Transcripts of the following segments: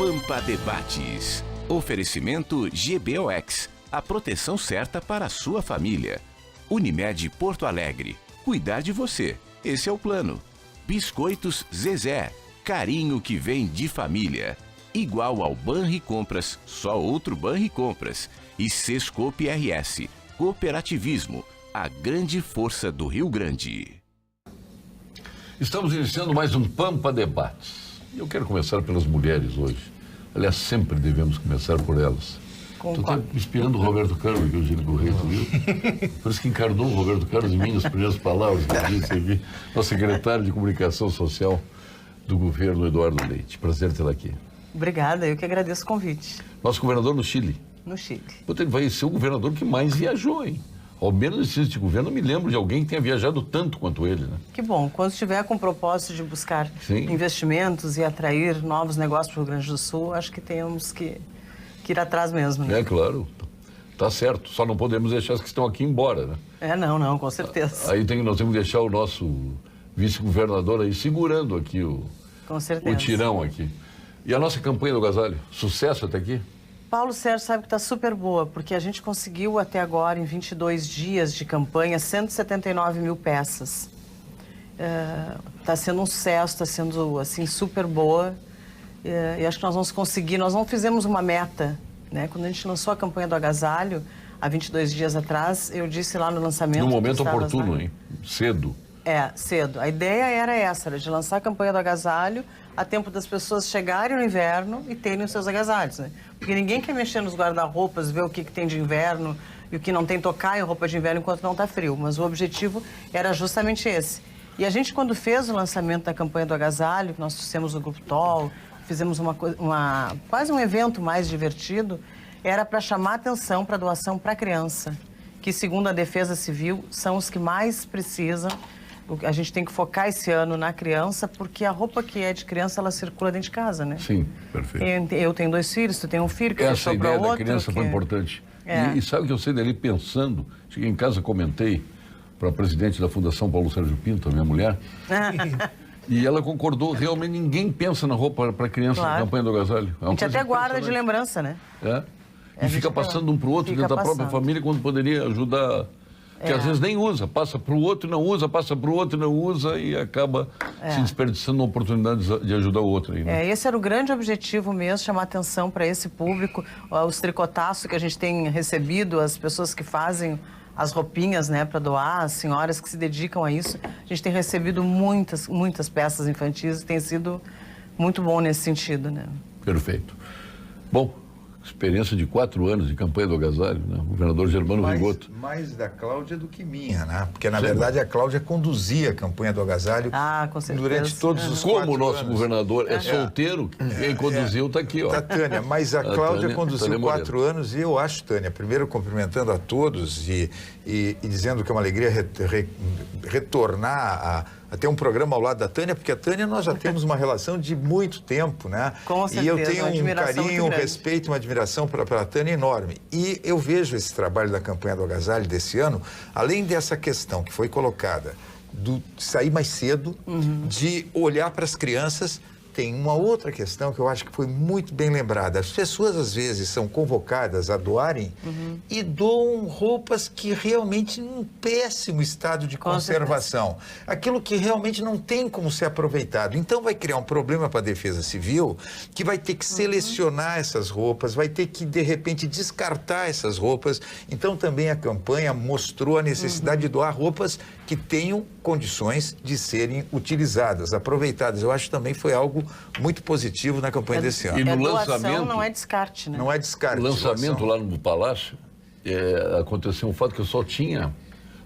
Pampa Debates. Oferecimento GBOX, a proteção certa para a sua família. Unimed Porto Alegre, cuidar de você, esse é o plano. Biscoitos Zezé, carinho que vem de família. Igual ao Banricompras, só outro Banricompras. E Sescope RS, cooperativismo, a grande força do Rio Grande. Estamos iniciando mais um Pampa Debates. E eu quero começar pelas mulheres hoje. Aliás, sempre devemos começar por elas. Tu tá inspirando o Roberto Carlos, que eu digo do Rei, tu viu? Por isso que encarnou o Roberto Carlos em mim nas primeiras palavras que eu disse aqui. Nosso secretário de Comunicação Social do governo, Eduardo Leite. Prazer tê-la aqui. Obrigada, eu que agradeço o convite. Nosso governador no Chile. No Chile. Ele vai ser o governador que mais viajou, hein? Ao menos nesse governo, eu me lembro de alguém que tenha viajado tanto quanto ele, né? Que bom. Quando estiver com o propósito de buscar investimentos e atrair novos negócios para o Rio Grande do Sul, acho que temos que ir atrás mesmo, né? É, claro. Tá certo. Só não podemos deixar as que estão aqui embora, né? Não, com certeza. Aí nós temos que deixar o nosso vice-governador aí segurando aqui o tirão aqui. E a nossa campanha do agasalho? Sucesso até aqui? Paulo Sérgio sabe que está super boa, porque a gente conseguiu até agora, em 22 dias de campanha, 179 mil peças. Está sendo um sucesso, está sendo, assim, super boa. E acho que nós vamos conseguir. Nós não fizemos uma meta, né? Quando a gente lançou a campanha do agasalho, há 22 dias atrás, eu disse lá no lançamento... No momento oportuno, hein? Cedo. Cedo. A ideia era essa, era de lançar a campanha do agasalho a tempo das pessoas chegarem no inverno e terem os seus agasalhos, né? Porque ninguém quer mexer nos guarda-roupas, ver o que tem de inverno e o que não tem, tocar em roupa de inverno enquanto não está frio. Mas o objetivo era justamente esse. E a gente, quando fez o lançamento da campanha do agasalho, nós fizemos o Grupo TOL, fizemos quase um evento mais divertido, era para chamar atenção para a doação para a criança, que, segundo a Defesa Civil, são os que mais precisam. A gente tem que focar esse ano na criança, porque a roupa que é de criança, ela circula dentro de casa, né? Sim, perfeito. Eu tenho 2 filhos, tu tem um filho que essa deixou para outro. Essa ideia da criança foi importante. E sabe que eu saí dali pensando, cheguei em casa, comentei para a presidente da Fundação Paulo Sérgio Pinto, a minha mulher, e ela concordou, realmente ninguém pensa na roupa para criança na campanha do agasalho. A gente até guarda de lembrança, né? E fica passando um para o outro dentro da própria família, quando poderia ajudar... Que às vezes nem usa, passa para o outro e não usa, passa para o outro e não usa e acaba se desperdiçando a oportunidade de ajudar o outro aí, né? Esse era o grande objetivo mesmo, chamar atenção para esse público, os tricotaços que a gente tem recebido, as pessoas que fazem as roupinhas, né, para doar, as senhoras que se dedicam a isso. A gente tem recebido muitas peças infantis e tem sido muito bom nesse sentido, né? Perfeito. Bom, experiência de 4 anos de campanha do agasalho, né? O governador Germano Rigoto. Mais da Cláudia do que minha, né? Porque, na verdade, a Cláudia conduzia a campanha do agasalho com certeza. durante todos os 4 anos. Como o nosso governador é solteiro, quem conduziu está aqui, ó. Tá, Tânia, mas a Cláudia conduziu 4 anos e eu acho, Tânia, primeiro cumprimentando a todos e dizendo que é uma alegria retornar a ter um programa ao lado da Tânia, porque a Tânia nós já temos uma relação de muito tempo, né? Com certeza, e eu tenho um carinho, um respeito, uma admiração para a Tânia enorme. E eu vejo esse trabalho da campanha do agasalho desse ano, além dessa questão que foi colocada, de sair mais cedo, de olhar para as crianças. Tem uma outra questão que eu acho que foi muito bem lembrada. As pessoas, às vezes, são convocadas a doarem e doam roupas que realmente em um péssimo estado de conservação. Aquilo que realmente não tem como ser aproveitado. Então, vai criar um problema para a Defesa Civil, que vai ter que selecionar essas roupas, vai ter que, de repente, descartar essas roupas. Então, também a campanha mostrou a necessidade de doar roupas que tenham condições de serem utilizadas, aproveitadas. Eu acho que também foi algo muito positivo na campanha desse ano. E no doação lançamento, não é descarte, né? Não é descarte. O lançamento lá no Palácio, aconteceu um fato que eu só tinha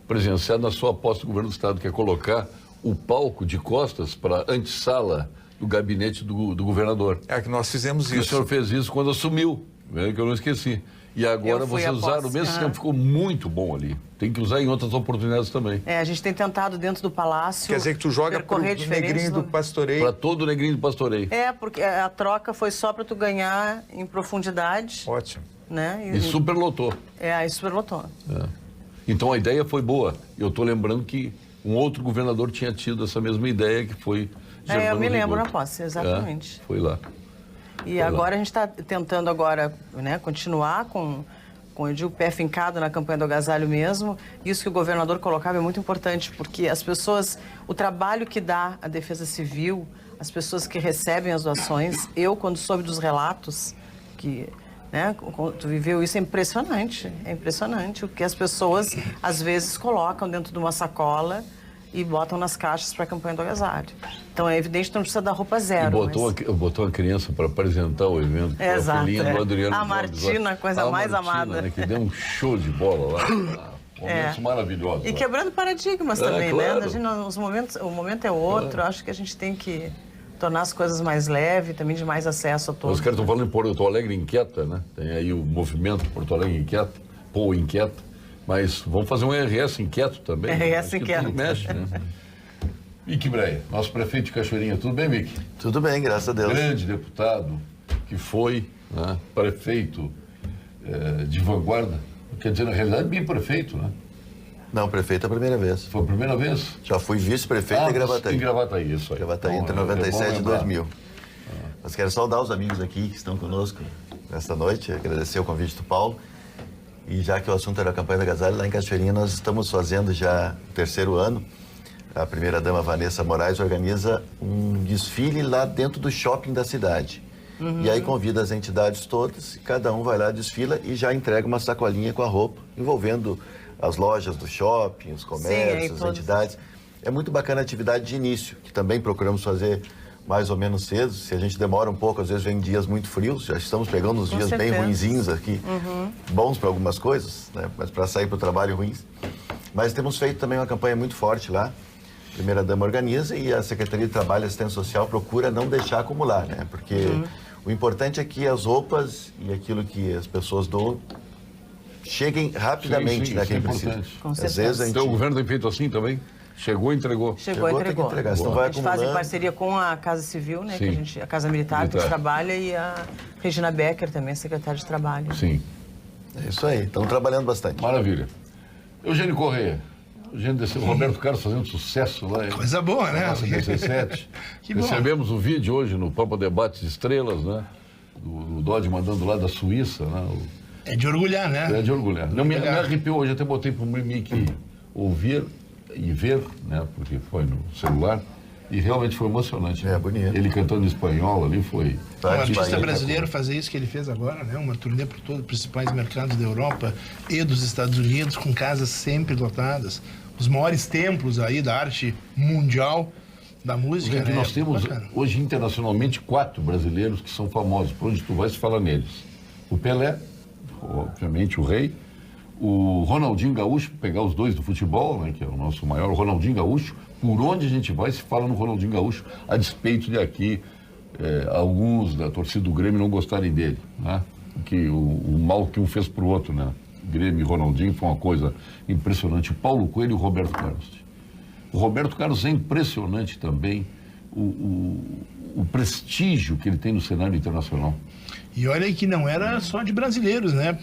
presenciado na sua posse do governo do Estado, que é colocar o palco de costas para a antessala do gabinete do governador. É que nós fizemos isso. O senhor fez isso quando assumiu, que eu não esqueci. E agora vocês usaram o mesmo sistema, ficou muito bom ali. Tem que usar em outras oportunidades também. A gente tem tentado dentro do Palácio... Quer dizer que tu joga para o Negrinho do Pastoreio. Para todo o Negrinho do Pastoreio. Porque a troca foi só para tu ganhar em profundidade. Ótimo. Né? E superlotou. Aí superlotou. Então a ideia foi boa. Eu estou lembrando que um outro governador tinha tido essa mesma ideia, que foi Germano eu me lembro Rigoto. na posse, exatamente. Foi lá. E agora a gente está tentando né, continuar com eu digo, o pé fincado na campanha do agasalho mesmo. Isso que o governador colocava é muito importante, porque as pessoas, o trabalho que dá a Defesa Civil, as pessoas que recebem as doações, eu, quando soube dos relatos, que né, tu viveu isso, é impressionante o que as pessoas, às vezes, colocam dentro de uma sacola e botam nas caixas para a campanha do agasalho. Então, é evidente que não precisa dar roupa zero. E botou a criança para apresentar o evento. Exato. A filhinha do Adriano a Martina, a coisa mais amada. Né, que deu um show de bola lá. Momentos maravilhosos. E lá. Quebrando paradigmas também, claro. né? O momento é outro. Claro. Acho que a gente tem que tornar as coisas mais leves, também de mais acesso a todos. Os caras estão falando em Porto Alegre Inquieta, né? Tem aí o movimento Porto Alegre Inquieta, Pô Inquieta. Mas vamos fazer um RS inquieto também. RS inquieto. Tudo mexe, né? Mick Breia, nosso prefeito de Cachoeirinha. Tudo bem, Mick? Tudo bem, graças a Deus. Grande deputado que foi, né, prefeito de vanguarda. Quer dizer, na realidade, bem prefeito, né? Não, prefeito é a primeira vez. Foi a primeira vez? Já fui vice-prefeito em Gravataí. Em Gravataí, isso aí. Gravataí entre 97 e 2000. Mas quero saudar os amigos aqui que estão conosco nesta noite, agradecer o convite do Paulo. E já que o assunto era a campanha da agasalho, lá em Cachoeirinha nós estamos fazendo já o 3º ano. A primeira-dama Vanessa Moraes organiza um desfile lá dentro do shopping da cidade. E aí convida as entidades todas, e cada um vai lá, desfila e já entrega uma sacolinha com a roupa, envolvendo as lojas do shopping, os comércios, as entidades. É muito bacana a atividade de início, que também procuramos fazer mais ou menos cedo. Se a gente demora um pouco, às vezes vem dias muito frios, já estamos pegando uns dias bem ruinzinhos aqui, bons para algumas coisas, né? Mas para sair para o trabalho ruins. Mas temos feito também uma campanha muito forte lá. A primeira-dama organiza e a Secretaria de Trabalho e Assistência Social procura não deixar acumular, né? Porque o importante é que as roupas e aquilo que as pessoas doam cheguem rapidamente, né? Quem precisa. Às vezes a gente... Então o governo tem feito assim também? Chegou e entregou. Chegou e entregou. Tem que entregar, senão vai a gente faz em parceria com a Casa Civil, né? Que a Casa Militar que a gente trabalha, e a Regina Becker também, secretária de Trabalho. Sim. É isso aí, estamos trabalhando bastante. Maravilha. Eugênio Corrêa. O Roberto Carlos fazendo sucesso lá. Coisa boa, né? Nossa 17. Que bom. Recebemos o vídeo hoje no Pampa Debates Estrelas, né? Do Dodge mandando lá da Suíça, né? É de orgulhar, né? É de orgulhar. Não me arrepiou hoje, até botei para o Mick ouvir e ver, né? Porque foi no celular. E realmente foi emocionante. É, bonito. Ele cantando em espanhol ali foi... Um artista brasileiro fazer isso que ele fez agora, né? Uma turnê por todos os principais mercados da Europa e dos Estados Unidos, com casas sempre lotadas. Os maiores templos aí da arte mundial, da música, né? Nós temos hoje internacionalmente 4 brasileiros que são famosos. Por onde tu vai se fala neles. O Pelé, obviamente o rei. O Ronaldinho Gaúcho, pegar os dois do futebol, né, que é o nosso maior, o Ronaldinho Gaúcho. Por onde a gente vai se fala no Ronaldinho Gaúcho, a despeito de aqui alguns da torcida do Grêmio não gostarem dele, né? Que o mal que um fez pro outro, né? Grêmio e Ronaldinho foi uma coisa impressionante. O Paulo Coelho e o Roberto Carlos. O Roberto Carlos é impressionante também o prestígio que ele tem no cenário internacional. E olha que não era só de brasileiros, né?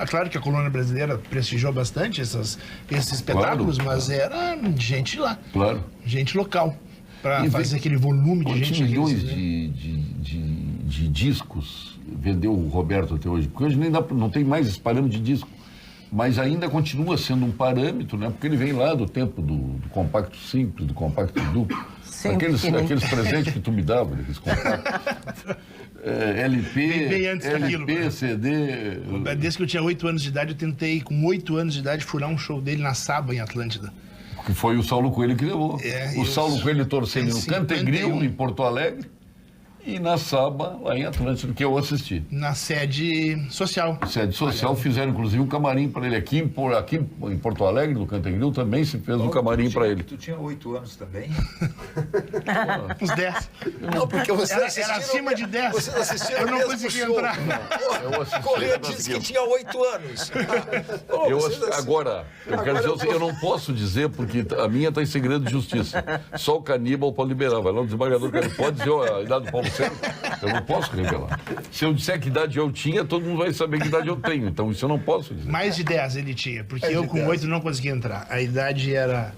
Claro que a colônia brasileira prestigiou bastante esses espetáculos, mas era gente lá. Claro. Gente local. Para fazer aquele volume de gente. Milhões de discos vendeu o Roberto até hoje. Porque hoje não tem mais esse parâmetro de disco. Mas ainda continua sendo um parâmetro, né? Porque ele vem lá do tempo do compacto simples, do compacto duplo. Aqueles presentes que tu me dava, aqueles compactos. LP, CD... Desde que eu tinha 8 anos de idade, eu tentei, com 8 anos de idade, furar um show dele na Saba, em Atlântida. Que foi o Saulo Coelho que levou. O Saulo Coelho torcendo no Cantegril, em Porto Alegre, e na Saba, lá em Atlântida, que eu assisti. Na sede social. Sede social, fizeram inclusive um camarim para ele. Aqui em Porto Alegre, no Cantegril, também se fez um camarim para ele. Tu tinha 8 anos também? Uns 10. Não, porque você era acima de 10. Você assistiu eu não consegui entrar. Corrêa disse que tinha 8 anos. Agora, eu não posso dizer, porque a minha está em segredo de justiça. Só o caníbal pode liberar. Vai lá no desembargador, pode dizer a idade do Paulo Sérgio? Eu não posso revelar. Se eu disser que idade eu tinha, todo mundo vai saber que idade eu tenho. Então isso eu não posso dizer. Mais de 10 ele tinha, porque eu com 8 não conseguia entrar. A idade era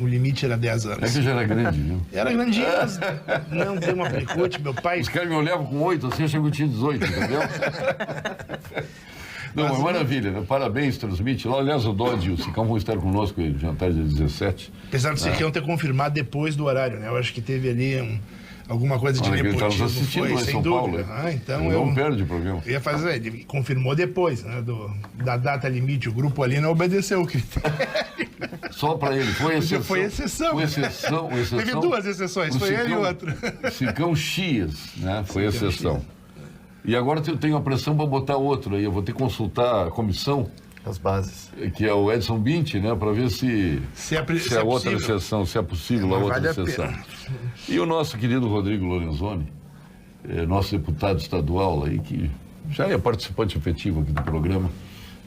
o limite era 10 anos. É que já era grande, viu? Era grandinho, mas não deu uma pericute. Meu pai... Os caras me olhavam com 8, assim, achei que eu tinha 18, entendeu? Não, mas maravilha, né? Parabéns, transmite lá. Aliás, o Dodge e o Sicão vão estar conosco no jantar dia 17. Apesar do Sicão ter confirmado depois do horário, né? Eu acho que teve ali alguma coisa de Ele está nos nepotismo, assistindo lá em sem São dúvida. Paulo. Então ele não perde o programa. Eu ia fazer, ele confirmou depois, né? Da data limite. O grupo ali não obedeceu o critério. Só para ele, foi exceção. Foi exceção. Foi exceção. Teve 2 exceções, foi ele e outro. Sicão Chias, né? Foi exceção. E agora eu tenho a pressão para botar outro aí. Eu vou ter que consultar a comissão. As bases. Que é o Edson Bint, né? Para ver se é outra exceção, se é possível a outra exceção. E o nosso querido Rodrigo Lorenzoni, nosso deputado estadual aí, que já é participante efetivo aqui do programa,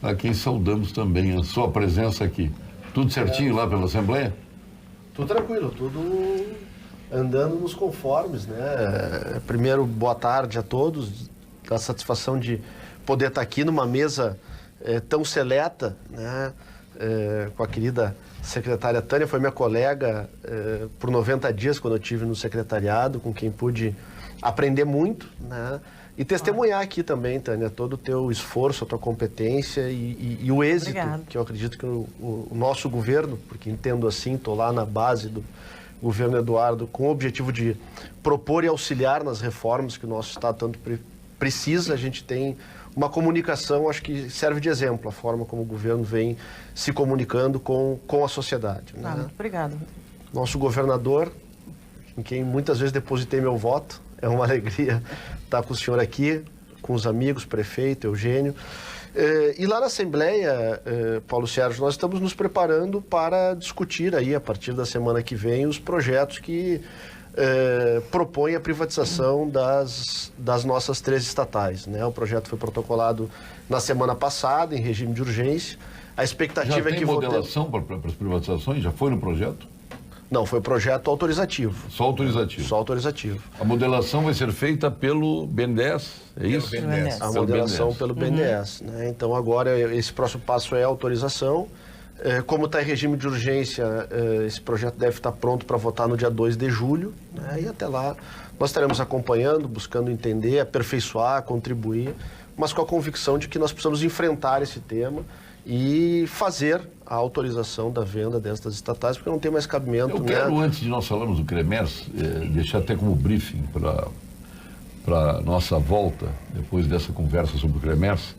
a quem saudamos também a sua presença aqui. Tudo certinho lá pela Assembleia? Tudo tranquilo, tudo andando nos conformes, né? Primeiro, boa tarde a todos, a satisfação de poder estar aqui numa mesa tão seleta, né? Com a querida secretária Tânia, foi minha colega por 90 dias quando eu estive no secretariado, com quem pude aprender muito, né? E testemunhar aqui também, Tânia, todo o teu esforço, a tua competência e o êxito, Obrigada. que eu acredito que o nosso governo, porque entendo assim, estou lá na base do governo Eduardo, com o objetivo de propor e auxiliar nas reformas que o nosso Estado tanto precisa. A gente tem uma comunicação, acho que serve de exemplo, a forma como o governo vem se comunicando com a sociedade. Né? Muito obrigada. Nosso governador, em quem muitas vezes depositei meu voto, é uma alegria estar com o senhor aqui, com os amigos, prefeito, Eugênio. E lá na Assembleia, Paulo Sérgio, nós estamos nos preparando para discutir aí, a partir da semana que vem, os projetos que propõem a privatização das nossas 3 estatais, né? O projeto foi protocolado na semana passada, em regime de urgência. A expectativa é que... Já tem modelação para as privatizações? Já foi no projeto? Não, foi o projeto autorizativo. Só autorizativo? Só autorizativo. A modelação vai ser feita pelo BNDES, é isso? Pelo BNDES. A modelação pelo BNDES. Né? Então, agora, esse próximo passo é a autorização. Como está em regime de urgência, esse projeto deve estar pronto para votar no dia 2 de julho. Né? E até lá, nós estaremos acompanhando, buscando entender, aperfeiçoar, contribuir, mas com a convicção de que nós precisamos enfrentar esse tema e fazer a autorização da venda destas estatais, porque não tem mais cabimento. Eu quero, antes de nós falarmos do CREMERS, deixar até como briefing para nossa volta, depois dessa conversa sobre o CREMERS,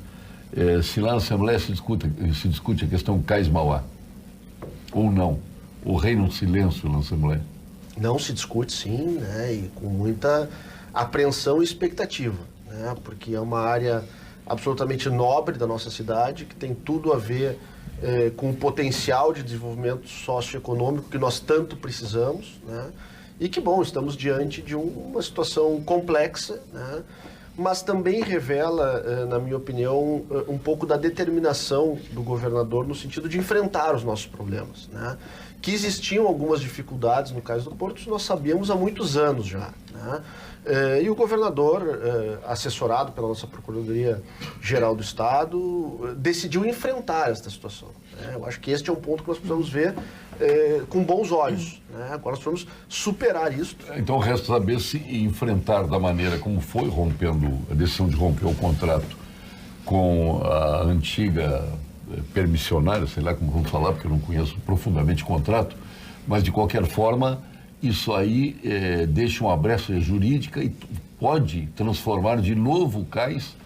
se lá na Assembleia se discute a questão Cais-Mauá, ou não, ou reina um silêncio na Assembleia. Não se discute, sim, né? E com muita apreensão e expectativa, né? Porque é uma área absolutamente nobre da nossa cidade, que tem tudo a ver com o potencial de desenvolvimento socioeconômico que nós tanto precisamos, né? E que, bom, estamos diante de uma situação complexa, né? Mas também revela, na minha opinião, um pouco da determinação do governador no sentido de enfrentar os nossos problemas, né? Que existiam algumas dificuldades no caso do Porto, isso nós sabíamos há muitos anos já, né? E o governador, assessorado pela nossa Procuradoria-Geral do Estado, decidiu enfrentar esta situação, né? Eu acho que este é um ponto que nós precisamos ver com bons olhos, né? Agora nós precisamos superar isso. Então resta saber se enfrentar da maneira como foi, rompendo a decisão de romper o contrato com a antiga permissionária, sei lá como vamos falar, porque eu não conheço profundamente o contrato, mas de qualquer forma isso aí deixa uma brecha jurídica e pode transformar de novo o Cais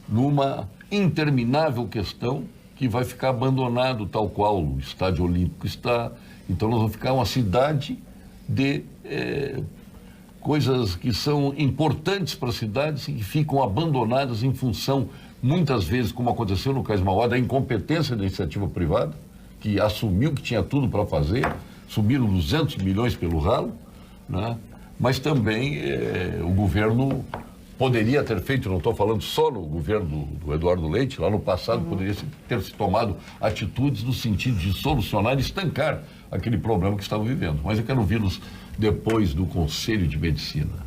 numa interminável questão que vai ficar abandonado tal qual o Estádio Olímpico está. Então nós vamos ficar uma cidade de coisas que são importantes para a cidade e que ficam abandonadas em função, muitas vezes, como aconteceu no Cais-Mauá, da incompetência da iniciativa privada, que assumiu que tinha tudo para fazer, subiram 200 milhões pelo ralo, né? Mas também o governo poderia ter feito, não estou falando só no governo do Eduardo Leite, lá no passado poderia ter se tomado atitudes no sentido de solucionar e estancar aquele problema que estavam vivendo. Mas eu quero ouvi-los depois do Conselho de Medicina.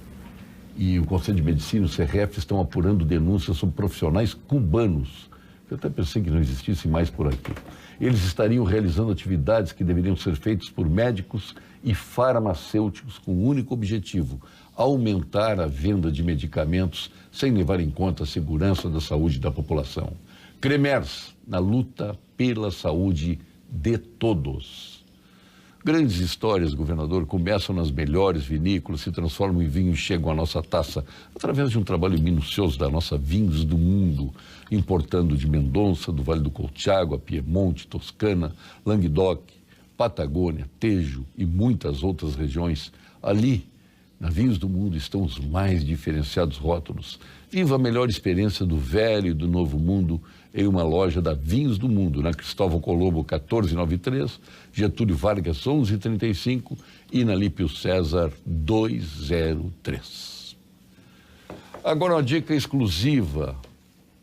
E o Conselho de Medicina e o CRF estão apurando denúncias sobre profissionais cubanos Eu até pensei que não existisse mais por aqui. Eles estariam realizando atividades que deveriam ser feitas por médicos e farmacêuticos com o único objetivo: aumentar a venda de medicamentos sem levar em conta a segurança da saúde da população. Cremers, na luta pela saúde de todos. Grandes histórias, governador, começam nas melhores vinícolas, se transformam em vinho e chegam à nossa taça através de um trabalho minucioso da nossa Vinhos do Mundo, importando de Mendonça, do Vale do Colchagua, Piemonte, Toscana, Languedoc, Patagônia, Tejo e muitas outras regiões. Ali, na Vinhos do Mundo, estão os mais diferenciados rótulos. Viva a melhor experiência do velho e do novo mundo em uma loja da Vinhos do Mundo, na Cristóvão Colombo 1493, Getúlio Vargas 1135 e na Lípio César 203. Agora uma dica exclusiva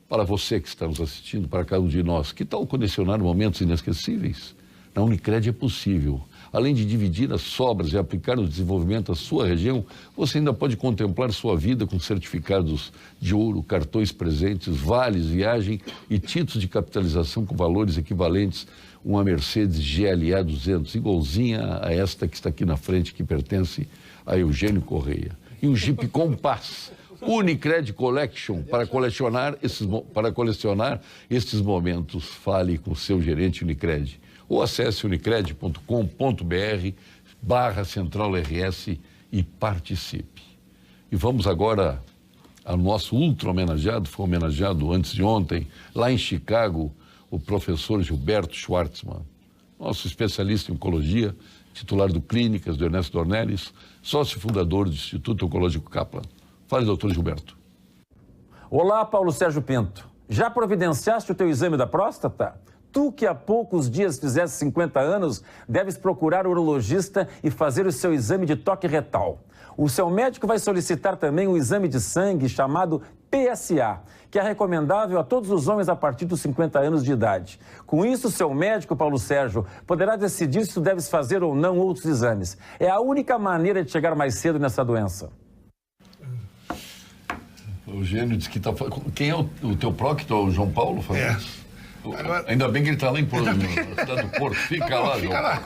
para você que está nos assistindo, para cada um de nós. Que tal colecionar momentos inesquecíveis? Na Unicred é possível. Além de dividir as sobras e aplicar no desenvolvimento da sua região, você ainda pode contemplar sua vida com certificados de ouro, cartões presentes, vales, viagem e títulos de capitalização com valores equivalentes a uma Mercedes GLA 200, igualzinha a esta que está aqui na frente, que pertence a Eugênio Correia. E um Jeep Compass Unicred Collection para colecionar estes momentos. Fale com seu gerente Unicred. Ou acesse unicred.com.br/CentralRS e participe. E vamos agora ao nosso ultra homenageado, foi homenageado antes de ontem, lá em Chicago, o professor Gilberto Schwartzman, nosso especialista em oncologia, titular do Clínicas, do Ernesto Dornelles, sócio fundador do Instituto Oncológico Kaplan. Fale, doutor Gilberto. Olá, Paulo Sérgio Pinto. Já providenciaste o teu exame da próstata? Tu que há poucos dias fizeste 50 anos, deves procurar o urologista e fazer o seu exame de toque retal. O seu médico vai solicitar também um exame de sangue chamado PSA, que é recomendável a todos os homens a partir dos 50 anos de idade. Com isso, seu médico, Paulo Sérgio, poderá decidir se tu deves fazer ou não outros exames. É a única maneira de chegar mais cedo nessa doença. O Eugênio disse que está... Quem é o teu próctito, o João Paulo? Agora... Ainda bem que ele está lá em Porto, na cidade do Porto. Fica lá, João Paulo.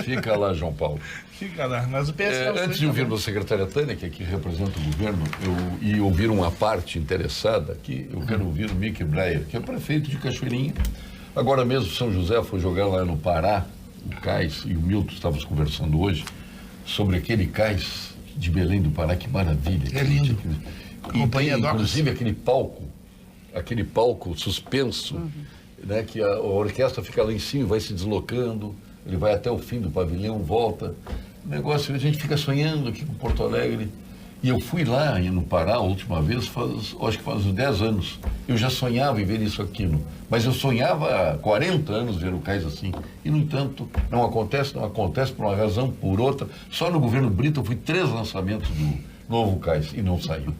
Fica lá, João Paulo. Fica lá. Mas o PSA antes de ouvir a secretária Tânia, que aqui representa o governo, e ouvir uma parte interessada aqui, eu quero ouvir o Mickey Breyer, que é prefeito de Cachoeirinha. Agora mesmo São José foi jogar lá no Pará, o cais, e o Milton estávamos conversando hoje, sobre aquele cais de Belém do Pará, que maravilha. É lindo. Inclusive aquele palco suspenso, né, que a orquestra fica lá em cima e vai se deslocando, ele vai até o fim do pavilhão, volta. O negócio, a gente fica sonhando aqui com Porto Alegre. E eu fui lá no Pará a última vez, acho que faz uns 10 anos. Eu já sonhava em ver isso aquilo. Mas eu sonhava há 40 anos ver o cais assim. E, no entanto, não acontece por uma razão, por outra. Só no governo Brito eu fui 3 lançamentos do novo cais e não saiu.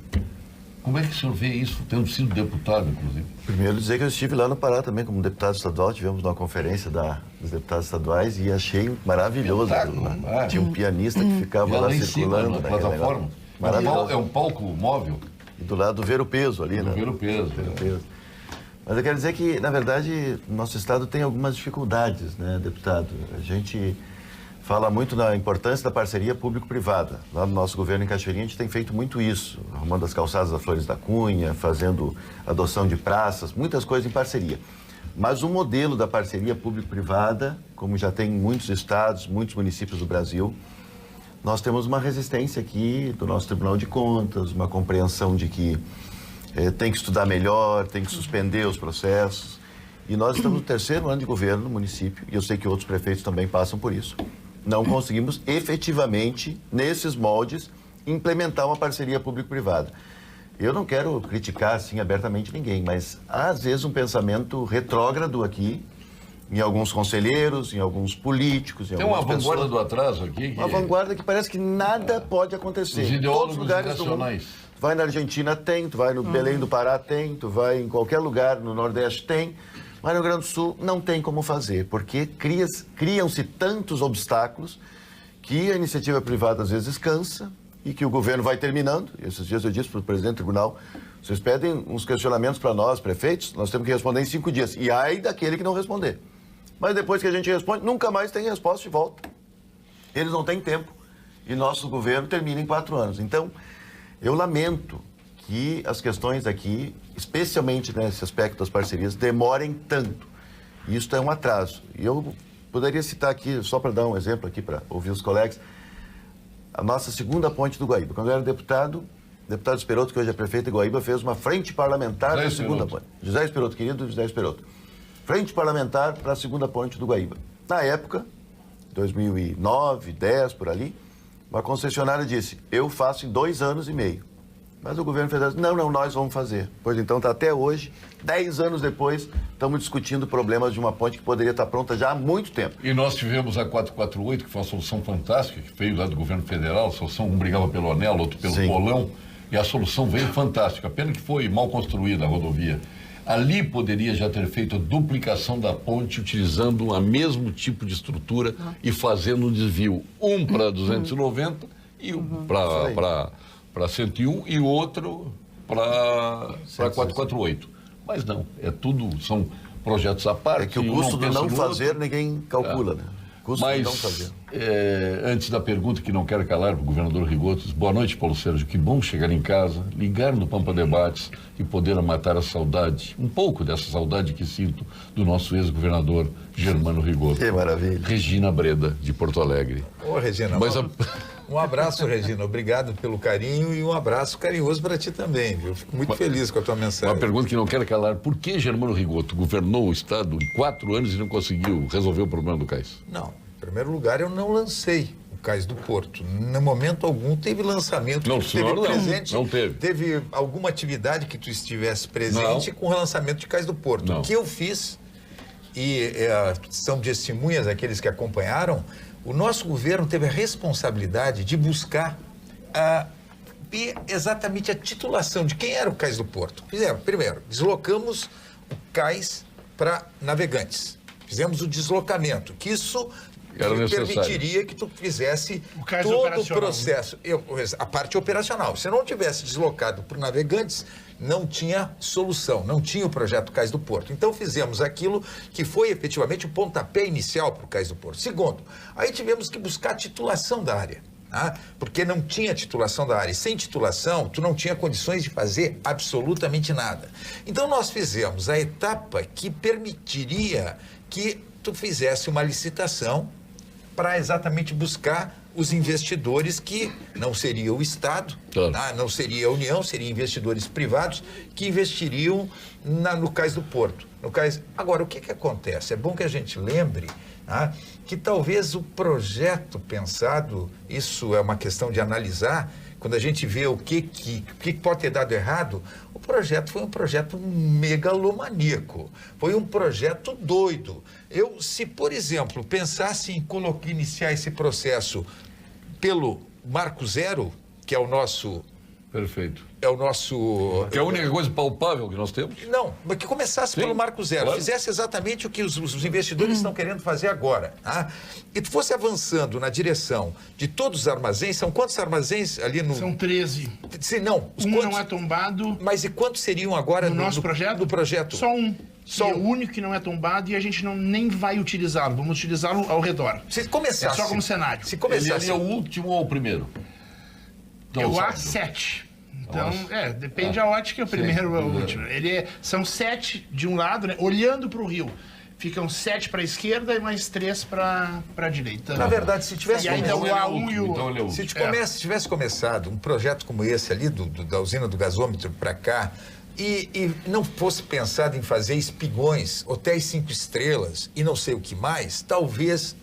Como é que o senhor vê isso, tendo sido deputado, inclusive? Primeiro dizer que eu estive lá no Pará também como deputado estadual, tivemos uma conferência dos deputados estaduais e achei maravilhoso. Tinha um pianista que ficava lá circulando. Na plataforma. É um palco móvel. E do lado do Ver o Peso ali, né? Ver o Peso. Mas eu quero dizer que, na verdade, nosso estado tem algumas dificuldades, né, deputado? A gente fala muito na importância da parceria público-privada. Lá no nosso governo em Cachoeirinha a gente tem feito muito isso, arrumando as calçadas da Flores da Cunha, fazendo adoção de praças, muitas coisas em parceria. Mas o modelo da parceria público-privada, como já tem em muitos estados, muitos municípios do Brasil, nós temos uma resistência aqui do nosso Tribunal de Contas, uma compreensão de que tem que estudar melhor, tem que suspender os processos. E nós estamos no 3º ano de governo no município, e eu sei que outros prefeitos também passam por isso. Não conseguimos efetivamente, nesses moldes, implementar uma parceria público-privada. Eu não quero criticar assim abertamente ninguém, mas há às vezes um pensamento retrógrado aqui, em alguns conselheiros, em alguns políticos, em algumas pessoas. Tem uma vanguarda do atraso aqui. Uma vanguarda que parece que nada pode acontecer. Os ideólogos nacionais. Tu vai na Argentina, tem. Tu vai no Belém do Pará, tem. Tu vai em qualquer lugar no Nordeste, tem. Mas no Rio Grande do Sul não tem como fazer, porque criam-se tantos obstáculos que a iniciativa privada às vezes cansa e que o governo vai terminando. Esses dias eu disse para o presidente do tribunal, Vocês pedem uns questionamentos para nós, prefeitos, nós temos que responder em 5 dias. E ai daquele que não responder. Mas depois que a gente responde, nunca mais tem resposta de volta. Eles não têm tempo. E nosso governo termina em 4 anos. Então, eu lamento que as questões aqui, especialmente nesse aspecto das parcerias, demorem tanto. Isso é um atraso. E eu poderia citar aqui, só para dar um exemplo aqui, para ouvir os colegas, a nossa segunda ponte do Guaíba. Quando eu era deputado Esperoto, que hoje é prefeito de Guaíba, fez uma frente parlamentar para a segunda ponte. José Esperoto, querido José Esperoto. Frente parlamentar para a segunda ponte do Guaíba. Na época, 2009, 10, por ali, uma concessionária disse, eu faço em 2 anos e meio. Mas o governo federal disse, não, nós vamos fazer. Pois então, está até hoje, 10 anos depois, estamos discutindo problemas de uma ponte que poderia estar pronta já há muito tempo. E nós tivemos a 448, que foi uma solução fantástica, que veio lá do governo federal, a solução, um brigava pelo anel, outro pelo polão, e a solução veio fantástica. A pena que foi mal construída a rodovia. Ali poderia já ter feito a duplicação da ponte, utilizando o mesmo tipo de estrutura e fazendo um desvio, um para 290 e um para 101 e outro para 448. Mas não, são projetos à parte. É que o custo de não fazer ninguém calcula, né? Mas, antes da pergunta que não quero calar para o governador Rigoto, boa noite, Paulo Sérgio, que bom chegar em casa, ligar no Pampa Debates e poder matar a saudade, um pouco dessa saudade que sinto do nosso ex-governador Germano Rigoto. Que maravilha. Regina Breda, de Porto Alegre. Ô, Regina, um abraço, Regina, obrigado pelo carinho e um abraço carinhoso para ti também, viu? Fico muito feliz com a tua mensagem. Uma pergunta que não quero calar, por que Germano Rigoto governou o estado em 4 anos e não conseguiu resolver o problema do cais? Não, em primeiro lugar eu não lancei o Cais do Porto. No momento algum teve lançamento. Não, senhor, teve presente, não teve. Teve alguma atividade que tu estivesse presente com o lançamento de Cais do Porto. Não. O que eu fiz, e são testemunhas aqueles que acompanharam, o nosso governo teve a responsabilidade de buscar exatamente a titulação de quem era o Cais do Porto. Primeiro, deslocamos o cais para Navegantes. Fizemos o deslocamento, que isso permitiria que tu fizesse todo o processo, a parte operacional. Se não tivesse deslocado para Navegantes, não tinha solução, não tinha o projeto Cais do Porto. Então fizemos aquilo que foi efetivamente o pontapé inicial para o Cais do Porto. Segundo, aí tivemos que buscar a titulação da área, porque não tinha titulação da área. E sem titulação, tu não tinha condições de fazer absolutamente nada. Então nós fizemos a etapa que permitiria que tu fizesse uma licitação para exatamente buscar os investidores que não seria o Estado, não seria a União, seriam investidores privados que investiriam no Cais do Porto. Agora, o que acontece? É bom que a gente lembre que talvez o projeto pensado, isso é uma questão de analisar, quando a gente vê o que pode ter dado errado, o projeto foi um projeto megalomaníaco, foi um projeto doido. Se, por exemplo, pensasse em iniciar esse processo pelo Marco Zero, que é o nosso... Perfeito. É o nosso... Que é a única coisa palpável que nós temos? Não, mas que começasse pelo Marco Zero, claro. Fizesse exatamente o que os investidores estão querendo fazer agora. E tu fosse avançando na direção de todos os armazéns. São quantos armazéns ali no... São 13. Sim, não. Não é tombado. Mas e quantos seriam agora no nosso projeto? No projeto? Só um. É o único que não é tombado e a gente nem vai utilizá-lo. Vamos utilizá-lo ao redor. Se começasse... É só como cenário. Se começasse... Ele é o último ou o primeiro? É o A7. Então, depende da ótica, o primeiro ou o último. São 7 de um lado, né, olhando para o rio. Ficam 7 para a esquerda e mais 3 para a direita. Na verdade, se tivesse... E ainda o A1 e o... Se tivesse começado um projeto como esse ali, da usina do gasômetro para cá, e não fosse pensado em fazer espigões, hotéis 5 estrelas e não sei o que mais, talvez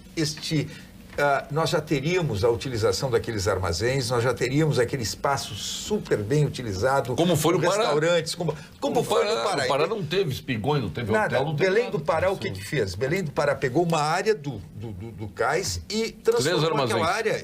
nós já teríamos a utilização daqueles armazéns, nós já teríamos aquele espaço super bem utilizado. Como foi no Pará. Restaurantes, como foi no Pará. O Pará não teve espigões, não teve nada. Hotel, não teve Belém nada. do Pará, o que fez? Belém do Pará pegou uma área do cais e transformou aquela área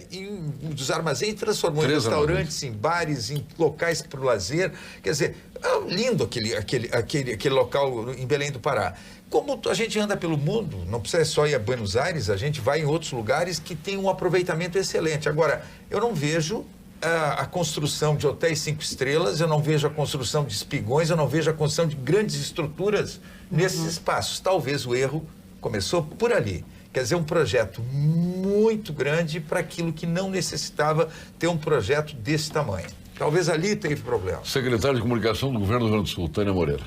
dos armazéns, transformou em restaurantes, em bares, em locais para o lazer. Quer dizer, é lindo aquele local em Belém do Pará. Como a gente anda pelo mundo, não precisa só ir a Buenos Aires, a gente vai em outros lugares que tem um aproveitamento excelente. Agora, eu não vejo a construção de hotéis 5 estrelas, eu não vejo a construção de espigões, eu não vejo a construção de grandes estruturas nesses espaços. Talvez o erro começou por ali. Quer dizer, um projeto muito grande para aquilo que não necessitava ter um projeto desse tamanho. Talvez ali teve problema. Secretário de Comunicação do Governo do Rio Grande do Sul, Tânia Moreira.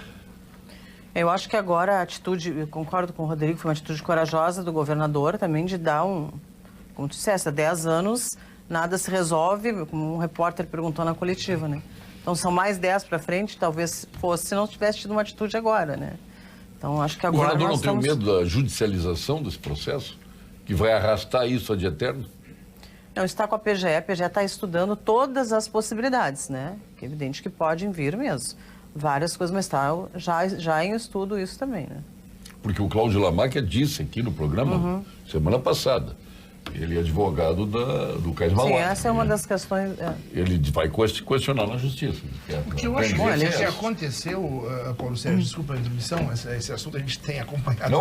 Eu acho que agora a atitude, eu concordo com o Rodrigo, foi uma atitude corajosa do governador também de dar como tu disseste, há 10 anos nada se resolve, como um repórter perguntou na coletiva, né? Então são mais 10 para frente, talvez fosse se não tivesse tido uma atitude agora, né? Então acho que agora o governador não tem estamos... medo da judicialização desse processo? Que vai arrastar isso ad eterno? Não, está com a PGE está estudando todas as possibilidades, né? Que é evidente que podem vir mesmo. Várias coisas, mas está já em estudo isso também, né? Porque o Cláudio Lamáquia disse aqui no programa, semana passada, ele é advogado do Cais Mauá. Sim, essa é uma das questões... Ele vai questionar na justiça. O que eu acho que aconteceu, Paulo Sérgio, desculpa a introdução, esse assunto a gente tem acompanhado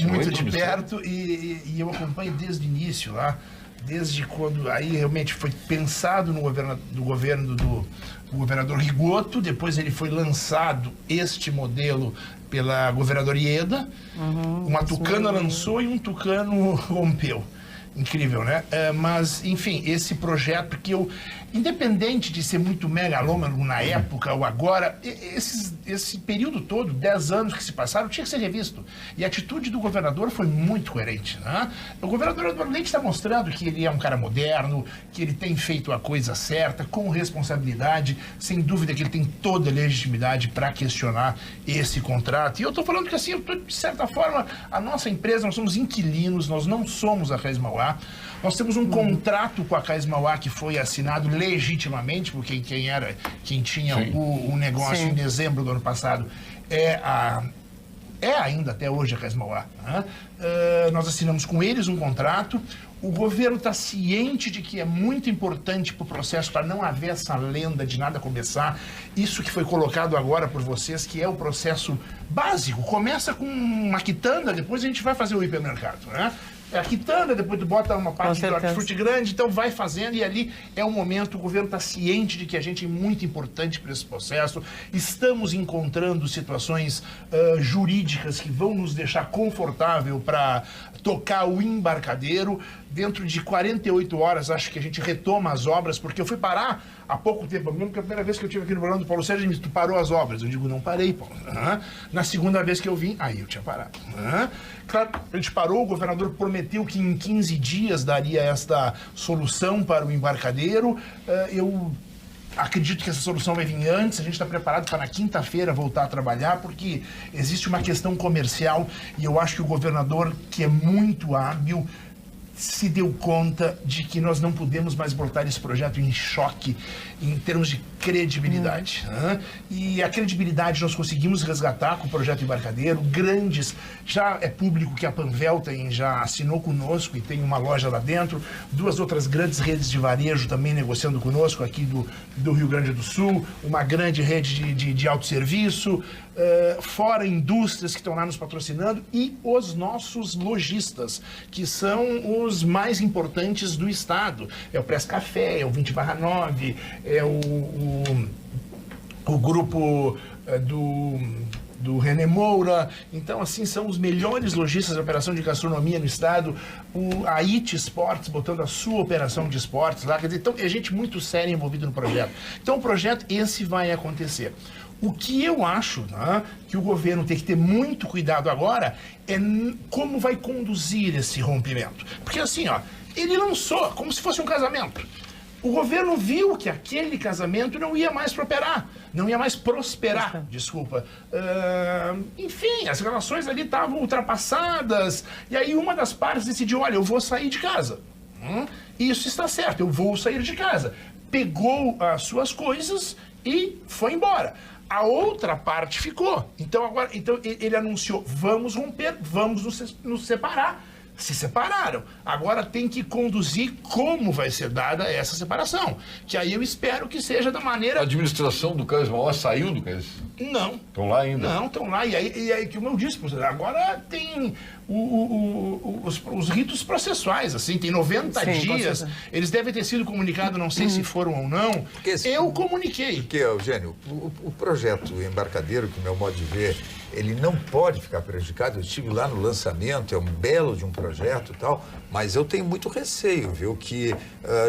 muito de perto e eu acompanho desde o início lá, desde quando aí realmente foi pensado no governo do governador Rigoto, depois ele foi lançado este modelo pela governadora Ieda, uma tucana lançou e um tucano rompeu. Incrível, né? Mas, enfim, esse projeto, porque independente de ser muito megalômano na época ou agora, esse período todo, 10 anos que se passaram, tinha que ser revisto. E a atitude do governador foi muito coerente, né? O governador Eduardo Leite está mostrando que ele é um cara moderno, que ele tem feito a coisa certa, com responsabilidade, sem dúvida que ele tem toda a legitimidade para questionar esse contrato. E eu estou falando que, assim, de certa forma, a nossa empresa, nós somos inquilinos, nós não somos a Cais Mauá. Nós temos um contrato com a Cais Mauá que foi assinado legitimamente, porque quem tinha o negócio em dezembro do ano passado é ainda até hoje a Cais Mauá. Né? Nós assinamos com eles um contrato. O governo está ciente de que é muito importante para o processo, para não haver essa lenda de nada começar. Isso que foi colocado agora por vocês, que é o processo básico. Começa com uma quitanda, depois a gente vai fazer o hipermercado, né? A quitanda, depois tu bota uma parte de hortifruti grande, então vai fazendo e ali é o momento, o governo está ciente de que a gente é muito importante para esse processo, estamos encontrando situações jurídicas que vão nos deixar confortável para tocar o embarcadeiro. Dentro de 48 horas, acho que a gente retoma as obras, porque eu fui parar há pouco tempo, mesmo que a primeira vez que eu estive aqui no programa do Paulo Sérgio, ele me disse, tu parou as obras. Eu digo, não parei, Paulo. Na segunda vez que eu vim, aí eu tinha parado. Claro, a gente parou, o governador prometeu que em 15 dias daria esta solução para o embarcadeiro. Eu acredito que essa solução vai vir antes, a gente está preparado para na quinta-feira voltar a trabalhar, porque existe uma questão comercial e eu acho que o governador, que é muito hábil, se deu conta de que nós não podemos mais botar esse projeto em choque em termos de credibilidade. Né? E a credibilidade nós conseguimos resgatar com o projeto Embarcadeiro. Já é público que a Panvel já assinou conosco e tem uma loja lá dentro. 2 outras grandes redes de varejo também negociando conosco aqui do Rio Grande do Sul. Uma grande rede de autosserviço. Fora indústrias que estão lá nos patrocinando e os nossos lojistas, que são os mais importantes do estado. É o Press Café, é o 20/9, é o grupo do René Moura. Então, assim, são os melhores lojistas de operação de gastronomia no estado. A IT Sports, botando a sua operação de esportes lá. Quer dizer, então, é gente muito séria envolvida no projeto. Então, o projeto, esse vai acontecer. O que eu acho, né, que o governo tem que ter muito cuidado agora é como vai conduzir esse rompimento. Porque assim, ele lançou como se fosse um casamento. O governo viu que aquele casamento não ia mais prosperar, desculpa. Enfim, as relações ali estavam ultrapassadas, e aí uma das partes decidiu, olha, eu vou sair de casa. Isso está certo, eu vou sair de casa. Pegou as suas coisas e foi embora. A outra parte ficou. Então ele anunciou, vamos romper, vamos nos separar. Se separaram. Agora tem que conduzir como vai ser dada essa separação. Que aí eu espero que seja da maneira... A administração do Cais Mauá saiu do Cais? Não. Estão lá ainda? Não, estão lá. E aí, como eu disse, agora tem os ritos processuais, assim, tem 90 dias, eles devem ter sido comunicados, não sei se foram ou não, eu comuniquei. Porque, Eugênio, o projeto Embarcadeiro, que, no meu modo de ver, ele não pode ficar prejudicado. Eu estive lá no lançamento, é um belo de um projeto e tal, mas eu tenho muito receio, viu, que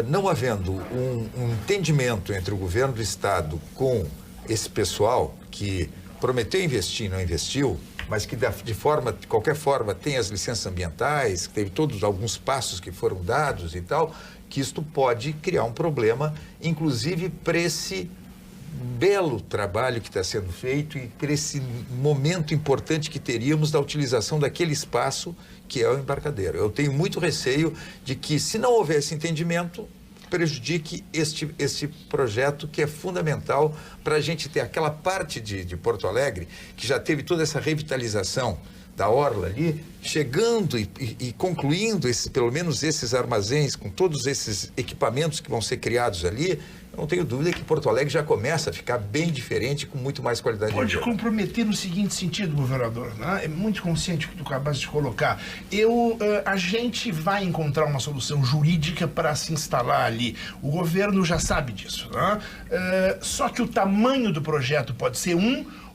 não havendo um entendimento entre o governo do estado com esse pessoal que prometeu investir e não investiu, mas que de qualquer forma tem as licenças ambientais, teve alguns passos que foram dados e tal, que isto pode criar um problema, inclusive para esse belo trabalho que está sendo feito e para esse momento importante que teríamos da utilização daquele espaço que é o Embarcadeiro. Eu tenho muito receio de que, se não houver esse entendimento, prejudique este projeto que é fundamental para a gente ter aquela parte de Porto Alegre que já teve toda essa revitalização da orla ali, chegando e concluindo pelo menos esses armazéns com todos esses equipamentos que vão ser criados ali. Eu não tenho dúvida que Porto Alegre já começa a ficar bem diferente, com muito mais qualidade de vida. Pode comprometer no seguinte sentido, governador, né? É muito consciente o que tu acabaste de colocar. A gente vai encontrar uma solução jurídica para se instalar ali. O governo já sabe disso, né? Só que o tamanho do projeto pode ser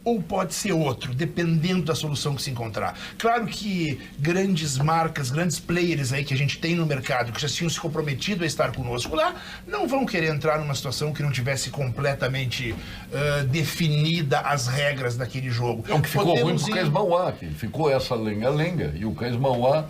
ou pode ser outro, dependendo da solução que se encontrar. Claro que grandes marcas, grandes players aí que a gente tem no mercado, que já tinham se comprometido a estar conosco lá, não vão querer entrar numa situação que não tivesse completamente definida as regras daquele jogo. É o que ficou ruim pro Cais Mauá, que ficou essa lenga-lenga, e o Cais Mauá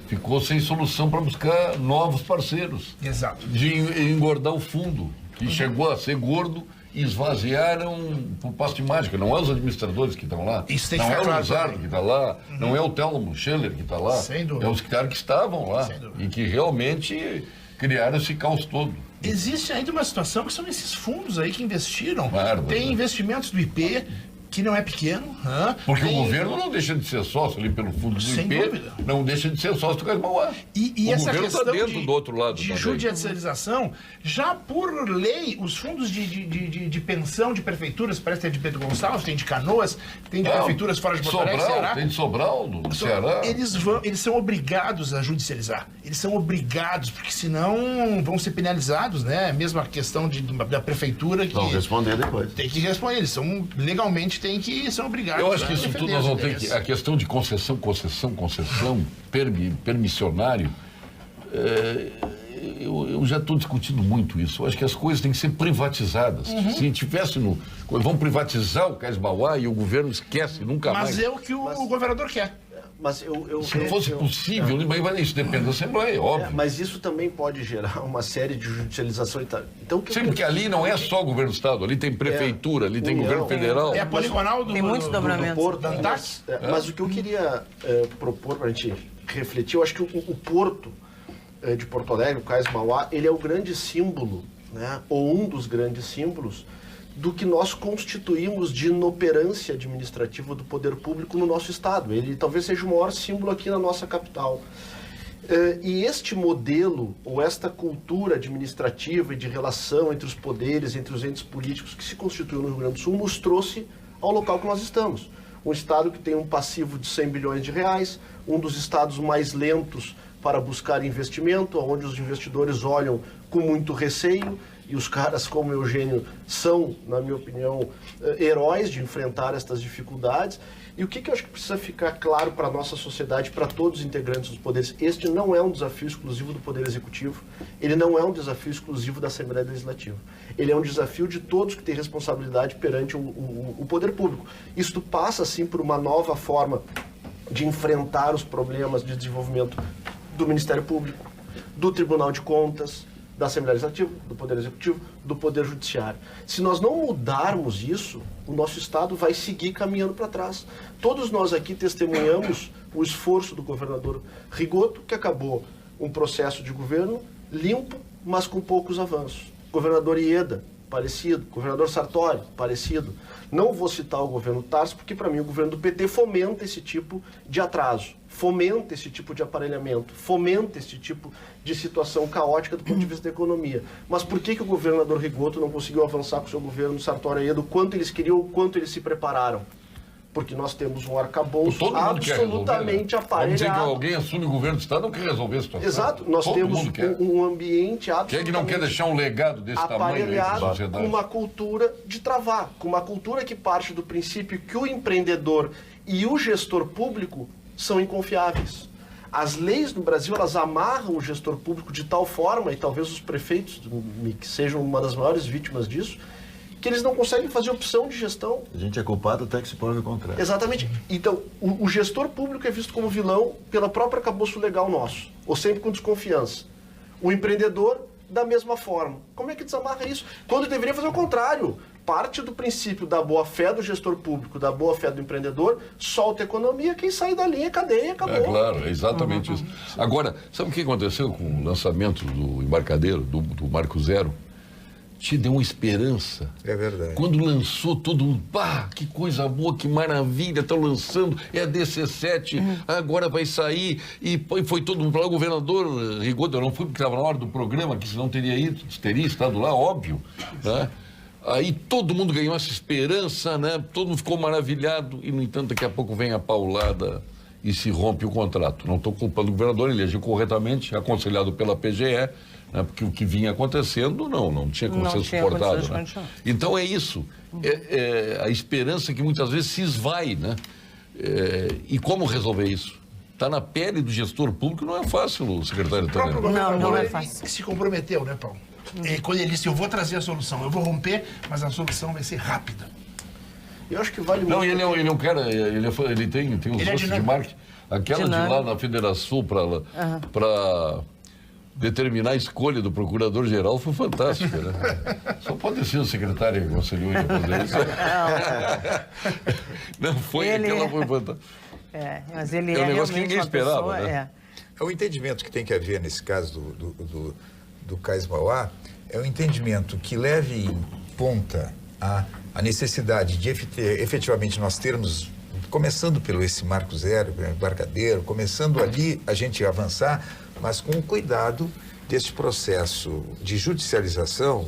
ficou sem solução para buscar novos parceiros. Exato. De engordar o fundo, que chegou a ser gordo, esvaziaram por passo de mágica. Não é os administradores que estão lá, isso tem não que é o claro Luzardo que está lá, não é o Telmo Scheller que está lá, é os caras que estavam lá e que realmente criaram esse caos todo. Existe ainda uma situação que são esses fundos aí que investiram. Bárbaro, tem investimentos do IP, que não é pequeno. Porque o governo não deixa de ser sócio ali pelo fundo do sem IP, dúvida. Não deixa de ser sócio do Cais Mauá. E essa questão do outro lado de judicialização, já por lei, os fundos de pensão de prefeituras, parece que tem de Pedro Gonçalves, tem de Canoas, tem de prefeituras fora de Porto Alegre, Ceará. Tem de Sobral, do Ceará. Eles são obrigados a judicializar. Eles são obrigados, porque senão vão ser penalizados, né? Mesmo a questão da prefeitura que... Vão responder depois. Tem que responder, eles são legalmente são obrigados. Eu acho que isso tudo nós vamos ter que... A questão de concessão, permissionário, eu já estou discutindo muito isso. Eu acho que as coisas têm que ser privatizadas. Se tivesse vão privatizar o Cais Mauá e o governo esquece nunca mais. Mas é o que o governador quer. Se não fosse possível, isso depende da Assembleia, óbvio. Mas isso também pode gerar uma série de judicialização e tal. Então, porque ali não é só o governo do Estado, ali tem prefeitura, ali tem governo federal. É a poligonal tem muitos dobramentos. Porto, mas o que eu queria propor para a gente refletir, eu acho que o porto de Porto Alegre, o Cais Mauá, ele é o grande símbolo, né, ou um dos grandes símbolos do que nós constituímos de inoperância administrativa do poder público no nosso estado. Ele talvez seja o maior símbolo aqui na nossa capital. E este modelo, ou esta cultura administrativa e de relação entre os poderes, entre os entes políticos que se constituiu no Rio Grande do Sul, nos trouxe ao local que nós estamos. Um estado que tem um passivo de 100 bilhões de reais, um dos estados mais lentos para buscar investimento, onde os investidores olham com muito receio, e os caras como o Eugênio são, na minha opinião, heróis de enfrentar estas dificuldades. E o que eu acho que precisa ficar claro para a nossa sociedade, para todos os integrantes dos poderes, este não é um desafio exclusivo do Poder Executivo, ele não é um desafio exclusivo da Assembleia Legislativa. Ele é um desafio de todos que têm responsabilidade perante o poder público. Isto passa, sim, por uma nova forma de enfrentar os problemas de desenvolvimento do Ministério Público, do Tribunal de Contas, da Assembleia Legislativa, do Poder Executivo, do Poder Judiciário. Se nós não mudarmos isso, o nosso Estado vai seguir caminhando para trás. Todos nós aqui testemunhamos o esforço do governador Rigoto, que acabou um processo de governo limpo, mas com poucos avanços. Governador Ieda, parecido. Governador Sartori, parecido. Não vou citar o governo Tarso, porque para mim o governo do PT fomenta esse tipo de atraso, fomenta esse tipo de aparelhamento, fomenta esse tipo de situação caótica do ponto de vista da economia. Mas por que o governador Rigoto não conseguiu avançar com o seu governo Sartori e Ieda, o quanto eles queriam, o quanto eles se prepararam? Porque nós temos um arcabouço Todo mundo quer absolutamente resolver, né? Vamos dizer que aparelhado. alguém assume o governo do Estado não quer resolver a situação. Exato, nós Todo temos mundo quer. um ambiente absolutamente Quem é que não quer deixar um legado desse tamanho aí para a aparelhado sociedade? com uma cultura de travar, com uma cultura que parte do princípio que o empreendedor e o gestor público são inconfiáveis. As leis no Brasil, elas amarram o gestor público de tal forma, e talvez os prefeitos que sejam uma das maiores vítimas disso, que eles não conseguem fazer opção de gestão. A gente é culpado até que se prove o contrário. Exatamente. Então, o gestor público é visto como vilão pela própria arcabouço legal nosso, ou sempre com desconfiança. O empreendedor, da mesma forma. Como é que desamarra isso? Quando deveria fazer o contrário. Parte do princípio da boa-fé do gestor público, da boa-fé do empreendedor, solta a economia, quem sair da linha é cadeia, acabou. É claro, é exatamente isso. Agora, sabe o que aconteceu com o lançamento do embarcadeiro, do Marco Zero? Te deu uma esperança. É verdade. Quando lançou, todo mundo, pá, que coisa boa, que maravilha, estão lançando, é a DC7, agora vai sair, e foi todo mundo para lá, o governador Rigoto, eu não fui porque estava na hora do programa, que senão teria estado lá, óbvio, né? Aí todo mundo ganhou essa esperança, né? Todo mundo ficou maravilhado, e no entanto daqui a pouco vem a paulada e se rompe o contrato. Não estou culpando o governador, ele agiu corretamente, aconselhado pela PGE, né? Porque o que vinha acontecendo não tinha como ser suportado. Né? Então é isso, a esperança que muitas vezes se esvai, né? E como resolver isso? Está na pele do gestor público, não é fácil, o secretário Tânia. Não é fácil. Se comprometeu, né, Paulo? Quando ele disse, eu vou trazer a solução, eu vou romper, mas a solução vai ser rápida. Eu acho que vale muito. Não, ele é um cara, ele tem os postos de marketing. Aquela de lá na Federação para determinar a escolha do procurador-geral foi fantástica, né? Só pode ser o secretário que aconselhou ele a fazer isso. Não, aquela foi fantástica. Mas ele um negócio que ninguém esperava, né? O entendimento que tem que haver nesse caso do Cais Mauá é um entendimento que leve em conta a necessidade de efetivamente nós termos, começando pelo esse Marco Zero, embarcadeiro, começando ali a gente avançar, mas com o cuidado desse processo de judicialização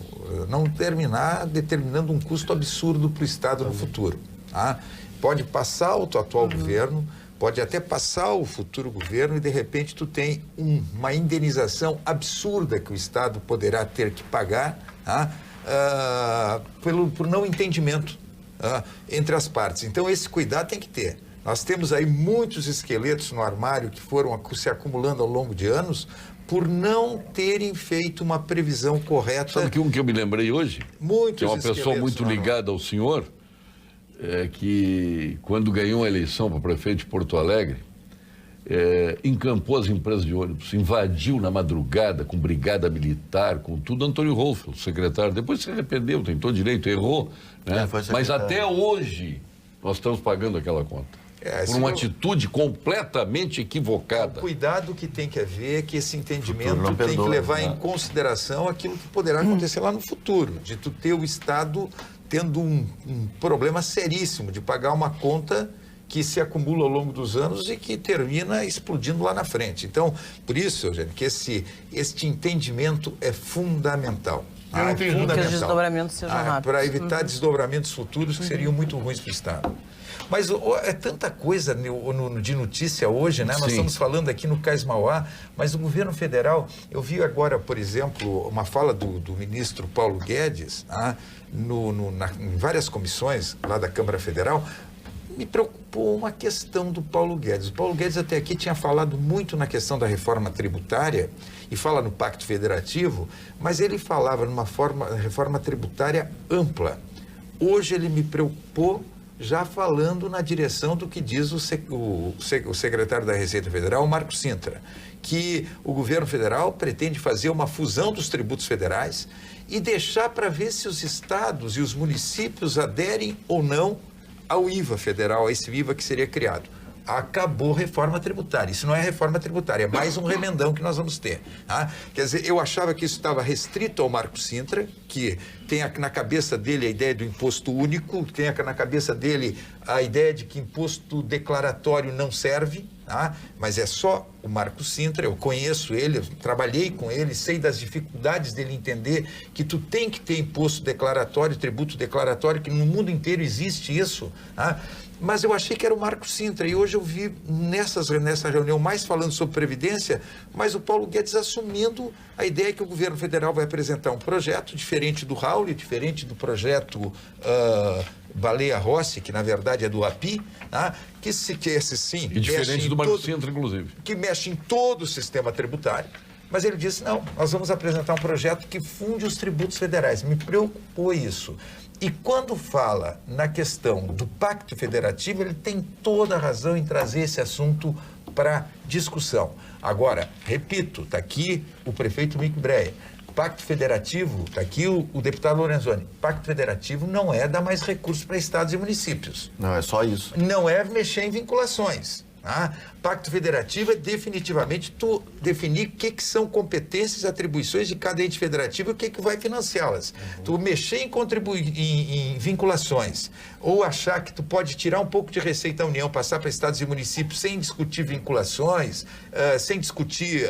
não terminar determinando um custo absurdo para o Estado no futuro. Tá? Pode passar o atual governo, pode até passar o futuro governo e, de repente, tu tem uma indenização absurda que o Estado poderá ter que pagar por não entendimento entre as partes. Então, esse cuidado tem que ter. Nós temos aí muitos esqueletos no armário que foram se acumulando ao longo de anos por não terem feito uma previsão correta. Sabe que eu me lembrei hoje? Muitos que é uma pessoa muito ligada ao senhor, que quando ganhou a eleição para prefeito de Porto Alegre, encampou as empresas de ônibus, invadiu na madrugada com brigada militar, com tudo. Antônio Rolfo, o secretário, depois se arrependeu, tentou direito, errou, né? Mas até hoje nós estamos pagando aquela conta. Por uma atitude completamente equivocada. O cuidado que tem que haver é que esse entendimento tem que levar em consideração aquilo que poderá acontecer lá no futuro, de tu ter o Estado tendo um problema seríssimo de pagar uma conta que se acumula ao longo dos anos e que termina explodindo lá na frente. Então, por isso, Eugênio, que este entendimento é fundamental. Que os desdobramentos sejam rápidos. Para evitar desdobramentos futuros que seriam muito ruins para o Estado. Mas é tanta coisa de notícia hoje, né? Nós estamos falando aqui no Cais Mauá, mas o governo federal, eu vi agora, por exemplo, uma fala do ministro Paulo Guedes, em várias comissões lá da Câmara Federal. Me preocupou uma questão do Paulo Guedes. O Paulo Guedes até aqui tinha falado muito na questão da reforma tributária e fala no Pacto Federativo, mas ele falava numa reforma tributária ampla. Hoje ele me preocupou já falando na direção do que diz o secretário da Receita Federal, Marco Sintra, que o governo federal pretende fazer uma fusão dos tributos federais e deixar para ver se os estados e os municípios aderem ou não ao IVA federal, a esse IVA que seria criado. Acabou reforma tributária. Isso não é reforma tributária, é mais um remendão que nós vamos ter. Tá? Quer dizer, eu achava que isso estava restrito ao Marco Sintra, que tem na cabeça dele a ideia do imposto único, tem na cabeça dele a ideia de que imposto declaratório não serve, Tá? Mas é só o Marco Sintra, eu conheço ele, eu trabalhei com ele, sei das dificuldades dele entender que tu tem que ter imposto declaratório, tributo declaratório, que no mundo inteiro existe isso. Tá? Mas eu achei que era o Marco Sintra, e hoje eu vi nessa reunião mais falando sobre Previdência, mas o Paulo Guedes assumindo a ideia que o governo federal vai apresentar um projeto diferente do Raul, diferente do projeto Baleia Rossi, que na verdade é do API, tá? que esse sim... E diferente do Marco Sintra, inclusive. Que mexe em todo o sistema tributário. Mas ele disse, não, nós vamos apresentar um projeto que funde os tributos federais. Me preocupou isso. E quando fala na questão do Pacto Federativo, ele tem toda a razão em trazer esse assunto para discussão. Agora, repito, está aqui o prefeito Mico Breia. Pacto Federativo, está aqui o deputado Lorenzoni. Pacto Federativo não é dar mais recursos para estados e municípios. Não, é só isso. Não é mexer em vinculações. Tá? Pacto Federativo é definitivamente tu definir o que são competências e atribuições de cada ente federativo e o que vai financiá-las. Tu mexer em vinculações ou achar que tu pode tirar um pouco de receita da União, passar para estados e municípios sem discutir vinculações, sem discutir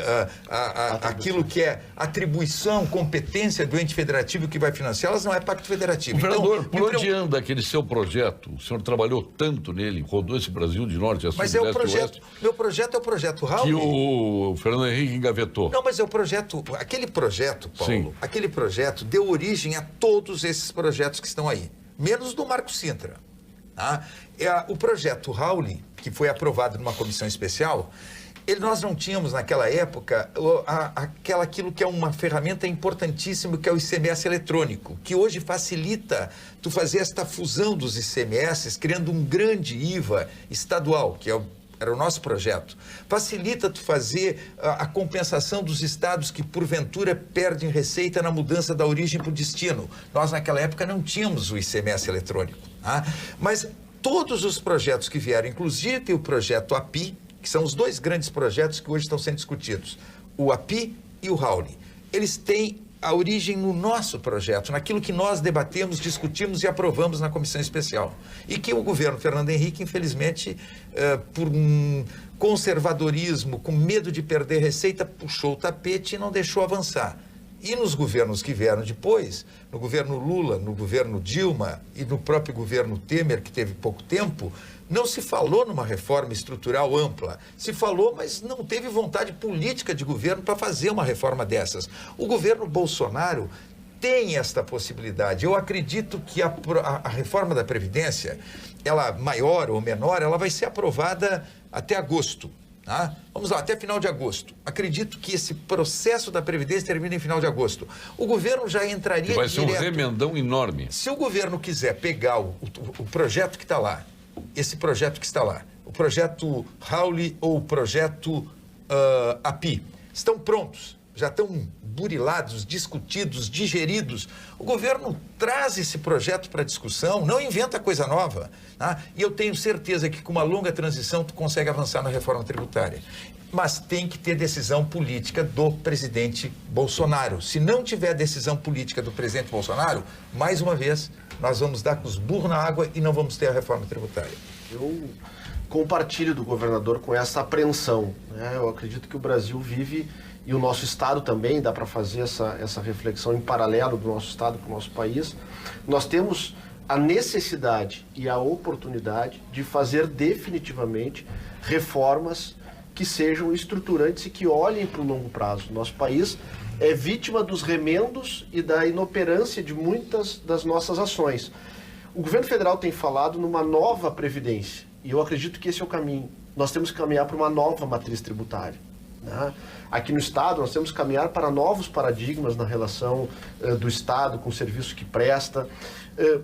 aquilo que é atribuição, competência do ente federativo que vai financiá-las, não é Pacto Federativo. Governador, então, por onde anda aquele seu projeto? O senhor trabalhou tanto nele, rodou esse Brasil de norte a sul, de leste a oeste. Meu projeto é o projeto Raul. Que o Fernando Henrique engavetou. Não, mas é o projeto, aquele projeto, Paulo, Sim. Aquele projeto deu origem a todos esses projetos que estão aí, menos do Marco Sintra. Tá? O projeto Raul, que foi aprovado numa comissão especial, nós não tínhamos naquela época aquilo que é uma ferramenta importantíssima, que é o ICMS eletrônico, que hoje facilita tu fazer esta fusão dos ICMS, criando um grande IVA estadual, que era o nosso projeto. Facilita tu fazer a compensação dos estados que, porventura, perdem receita na mudança da origem para o destino. Nós, naquela época, não tínhamos o ICMS eletrônico. Tá? Mas todos os projetos que vieram, inclusive o projeto API, que são os dois grandes projetos que hoje estão sendo discutidos, o API e o Raul, eles têm a origem no nosso projeto, naquilo que nós debatemos, discutimos e aprovamos na comissão especial. E que o governo Fernando Henrique, infelizmente, por um conservadorismo, com medo de perder receita, puxou o tapete e não deixou avançar. E nos governos que vieram depois, no governo Lula, no governo Dilma e no próprio governo Temer, que teve pouco tempo, não se falou numa reforma estrutural ampla. Se falou, mas não teve vontade política de governo para fazer uma reforma dessas. O governo Bolsonaro tem esta possibilidade. Eu acredito que a reforma da Previdência, ela maior ou menor, ela vai ser aprovada até agosto. Tá? Vamos lá, até final de agosto. Acredito que esse processo da Previdência termina em final de agosto. O governo já entraria vai ser direto. Um remendão enorme. Se o governo quiser pegar o projeto que está lá, esse projeto que está lá, o projeto Raul ou o projeto API, estão prontos, já estão burilados, discutidos, digeridos. O governo traz esse projeto para discussão, não inventa coisa nova. Tá? E eu tenho certeza que com uma longa transição tu consegue avançar na reforma tributária. Mas tem que ter decisão política do presidente Bolsonaro. Se não tiver decisão política do presidente Bolsonaro, mais uma vez, nós vamos dar com os burros na água e não vamos ter a reforma tributária. Eu compartilho do governador com essa apreensão. Né? Eu acredito que o Brasil vive, e o nosso Estado também, dá para fazer essa reflexão em paralelo do nosso Estado com o nosso país. Nós temos a necessidade e a oportunidade de fazer definitivamente reformas que sejam estruturantes e que olhem para o longo prazo. Nosso país é vítima dos remendos e da inoperância de muitas das nossas ações. O governo federal tem falado numa nova previdência, e eu acredito que esse é o caminho. Nós temos que caminhar para uma nova matriz tributária. Né? Aqui no Estado, nós temos que caminhar para novos paradigmas na relação do Estado com o serviço que presta,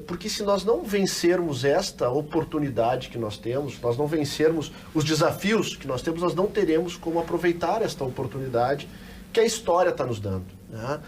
porque se nós não vencermos esta oportunidade que nós temos, nós não vencermos os desafios que nós temos, nós não teremos como aproveitar esta oportunidade que a história está nos dando. Né?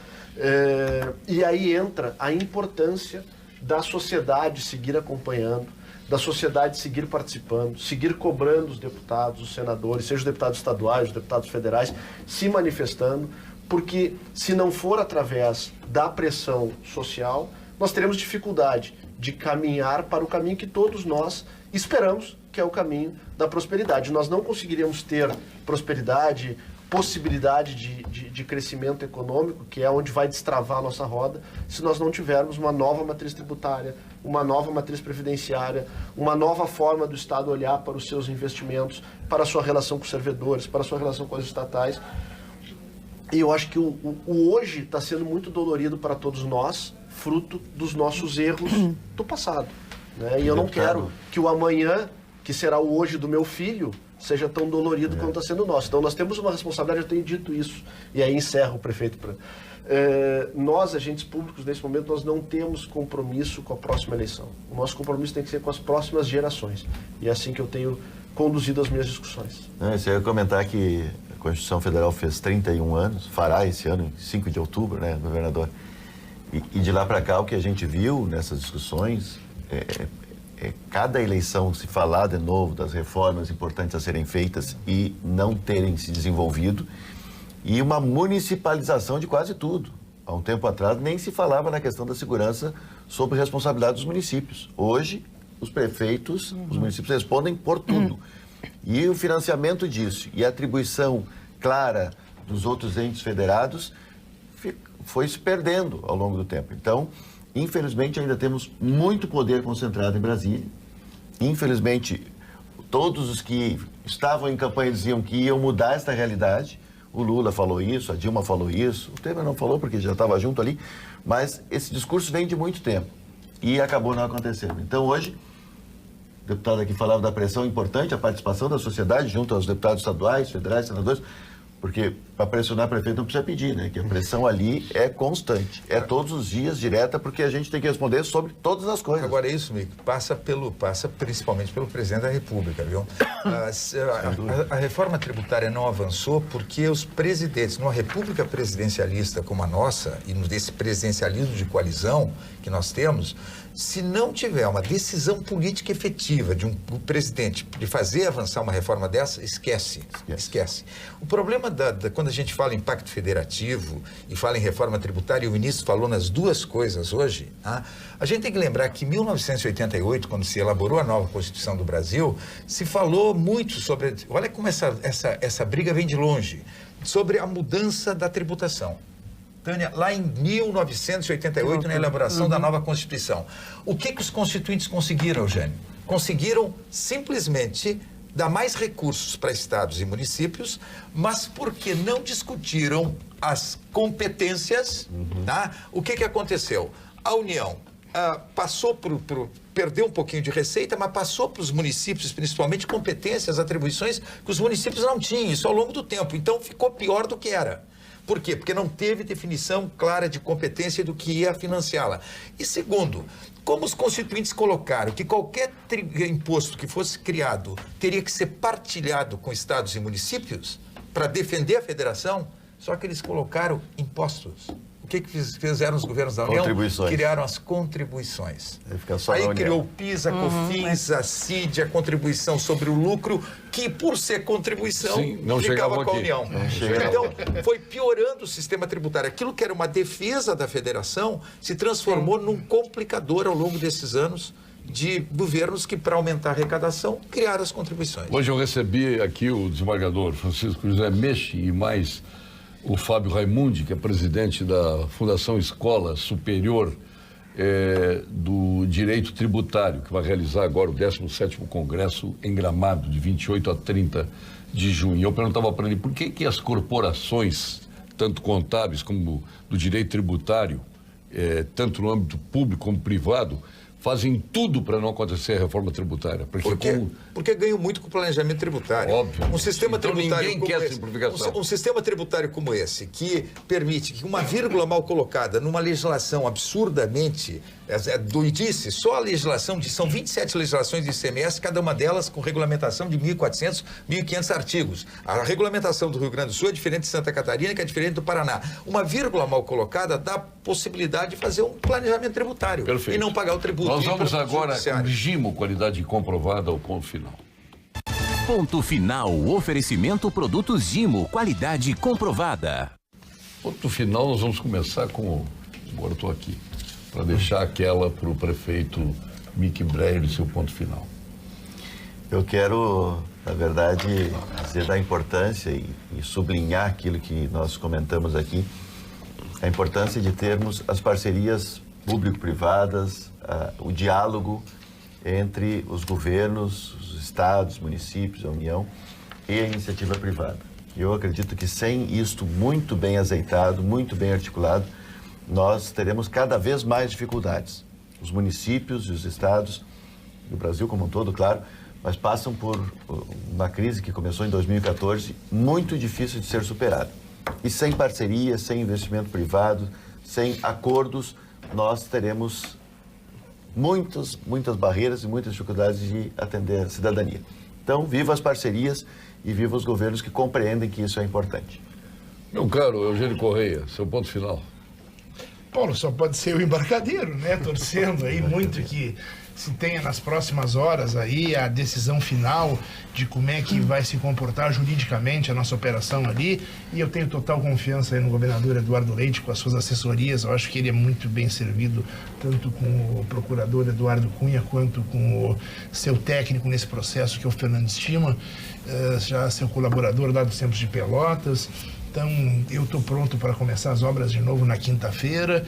E aí entra a importância da sociedade seguir acompanhando, da sociedade seguir participando, seguir cobrando os deputados, os senadores, seja os deputados estaduais, os deputados federais, se manifestando, porque se não for através da pressão social, nós teremos dificuldade de caminhar para o caminho que todos nós esperamos que é o caminho da prosperidade. Nós não conseguiríamos ter prosperidade, possibilidade de crescimento econômico, que é onde vai destravar a nossa roda, se nós não tivermos uma nova matriz tributária, uma nova matriz previdenciária, uma nova forma do Estado olhar para os seus investimentos, para a sua relação com os servidores, para a sua relação com as estatais. E eu acho que o hoje está sendo muito dolorido para todos nós, fruto dos nossos erros do passado. Né? E eu não quero que o amanhã, que será o hoje do meu filho, seja tão dolorido quanto está sendo nosso. Então nós temos uma responsabilidade, eu tenho dito isso, e aí encerro o prefeito. Nós, agentes públicos, nesse momento, nós não temos compromisso com a próxima eleição. O nosso compromisso tem que ser com as próximas gerações. E é assim que eu tenho conduzido as minhas discussões. Eu ia comentar que a Constituição Federal fez 31 anos, fará esse ano, 5 de outubro, né, governador? E de lá para cá, o que a gente viu nessas discussões cada eleição se falar de novo das reformas importantes a serem feitas e não terem se desenvolvido, e uma municipalização de quase tudo. Há um tempo atrás nem se falava na questão da segurança sob responsabilidade dos municípios. Hoje, os prefeitos, os municípios respondem por tudo. E o financiamento disso e a atribuição clara dos outros entes federados foi se perdendo ao longo do tempo. Então, infelizmente, ainda temos muito poder concentrado em Brasília. Infelizmente, todos os que estavam em campanha diziam que iam mudar esta realidade. O Lula falou isso, a Dilma falou isso, o Temer não falou porque já estava junto ali, mas esse discurso vem de muito tempo e acabou não acontecendo. Então, hoje, o deputado aqui falava da pressão importante, a participação da sociedade junto aos deputados estaduais, federais, senadores, porque para pressionar prefeito não precisa pedir, né? Que a pressão ali é constante, é todos os dias, direta, porque a gente tem que responder sobre todas as coisas. Agora, isso, Mico, passa principalmente pelo presidente da República, viu? A reforma tributária não avançou porque os presidentes, numa república presidencialista como a nossa, e nesse presidencialismo de coalizão que nós temos, se não tiver uma decisão política efetiva de um presidente de fazer avançar uma reforma dessa, esquece. O problema quando a gente fala em pacto federativo e fala em reforma tributária, e o ministro falou nas duas coisas hoje, a gente tem que lembrar que em 1988, quando se elaborou a nova Constituição do Brasil, se falou muito sobre, olha como essa briga vem de longe, sobre a mudança da tributação. Tânia, lá em 1988, na elaboração da nova Constituição, o que os constituintes conseguiram, Eugênio? Conseguiram simplesmente dar mais recursos para estados e municípios, mas porque não discutiram as competências, o que aconteceu? A União perdeu um pouquinho de receita, mas passou para os municípios, principalmente, competências, atribuições que os municípios não tinham, isso ao longo do tempo. Então, ficou pior do que era. Por quê? Porque não teve definição clara de competência do que ia financiá-la. E segundo, como os constituintes colocaram que qualquer imposto que fosse criado teria que ser partilhado com estados e municípios para defender a federação, só que eles colocaram impostos. O que fizeram os governos da União? Criaram as contribuições. Aí criou o PIS, a COFINS, a CID, a contribuição sobre o lucro, que por ser contribuição, não ficava com a aqui. União. Então, foi piorando o sistema tributário. Aquilo que era uma defesa da federação se transformou num complicador ao longo desses anos de governos que, para aumentar a arrecadação, criaram as contribuições. Hoje eu recebi aqui o desembargador Francisco José Meche e mais o Fábio Raimundi, que é presidente da Fundação Escola Superior do Direito Tributário, que vai realizar agora o 17º Congresso em Gramado, de 28 a 30 de junho. Eu perguntava para ele por que as corporações, tanto contábeis como do direito tributário, tanto no âmbito público como privado, fazem tudo para não acontecer a reforma tributária. Porque ganham muito com o planejamento tributário. Óbvio. Um sistema tributário ninguém quer simplificação. Um sistema tributário como esse, que permite que uma vírgula mal colocada numa legislação absurdamente doidice, só a legislação são 27 legislações de ICMS, cada uma delas com regulamentação de 1.400, 1.500 artigos. A regulamentação do Rio Grande do Sul é diferente de Santa Catarina, que é diferente do Paraná. Uma vírgula mal colocada dá possibilidade de fazer um planejamento tributário. Perfeito. E não pagar o tributo. Nós vamos agora com Gimo, qualidade comprovada ao ponto final. Ponto final, oferecimento produtos Gimo, qualidade comprovada. Ponto final, nós vamos começar com, agora eu estou aqui, para deixar aquela para o prefeito Mick Breyer e seu ponto final. Eu quero, na verdade, dizer da importância e sublinhar aquilo que nós comentamos aqui, a importância de termos as parcerias público-privadas, o diálogo entre os governos, os estados, municípios, a União e a iniciativa privada. Eu acredito que sem isto muito bem azeitado, muito bem articulado, nós teremos cada vez mais dificuldades. Os municípios e os estados, do Brasil como um todo, claro, mas passam por uma crise que começou em 2014, muito difícil de ser superada. E sem parceria, sem investimento privado, sem acordos, nós teremos muitas barreiras e muitas dificuldades de atender a cidadania. Então, viva as parcerias e viva os governos que compreendem que isso é importante. Meu caro Eugênio Correia, seu ponto final. Paulo, só pode ser o embarcadeiro, né? Torcendo aí muito que se tenha nas próximas horas aí a decisão final de como é que vai se comportar juridicamente a nossa operação ali. E eu tenho total confiança aí no governador Eduardo Leite com as suas assessorias. Eu acho que ele é muito bem servido, tanto com o procurador Eduardo Cunha, quanto com o seu técnico nesse processo, que é o Fernando Estima, já seu colaborador lá do Centro de Pelotas. Então, eu estou pronto para começar as obras de novo na quinta-feira.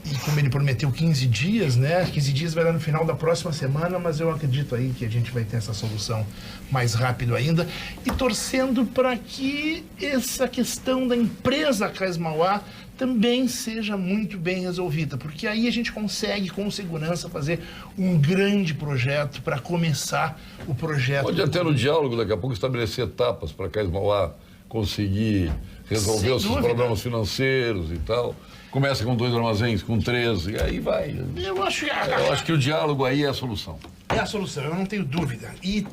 E como ele prometeu 15 dias, né? 15 dias vai dar no final da próxima semana, mas eu acredito aí que a gente vai ter essa solução mais rápido ainda. E torcendo para que essa questão da empresa Cais Mauá também seja muito bem resolvida, porque aí a gente consegue, com segurança, fazer um grande projeto para começar o projeto. Pode até no diálogo, daqui a pouco, estabelecer etapas para Cais Mauá conseguir resolver os seus problemas financeiros e tal. Começa com 2 armazéns, com 3, e aí vai. Eu acho que o diálogo aí é a solução. É a solução, eu não tenho dúvida. E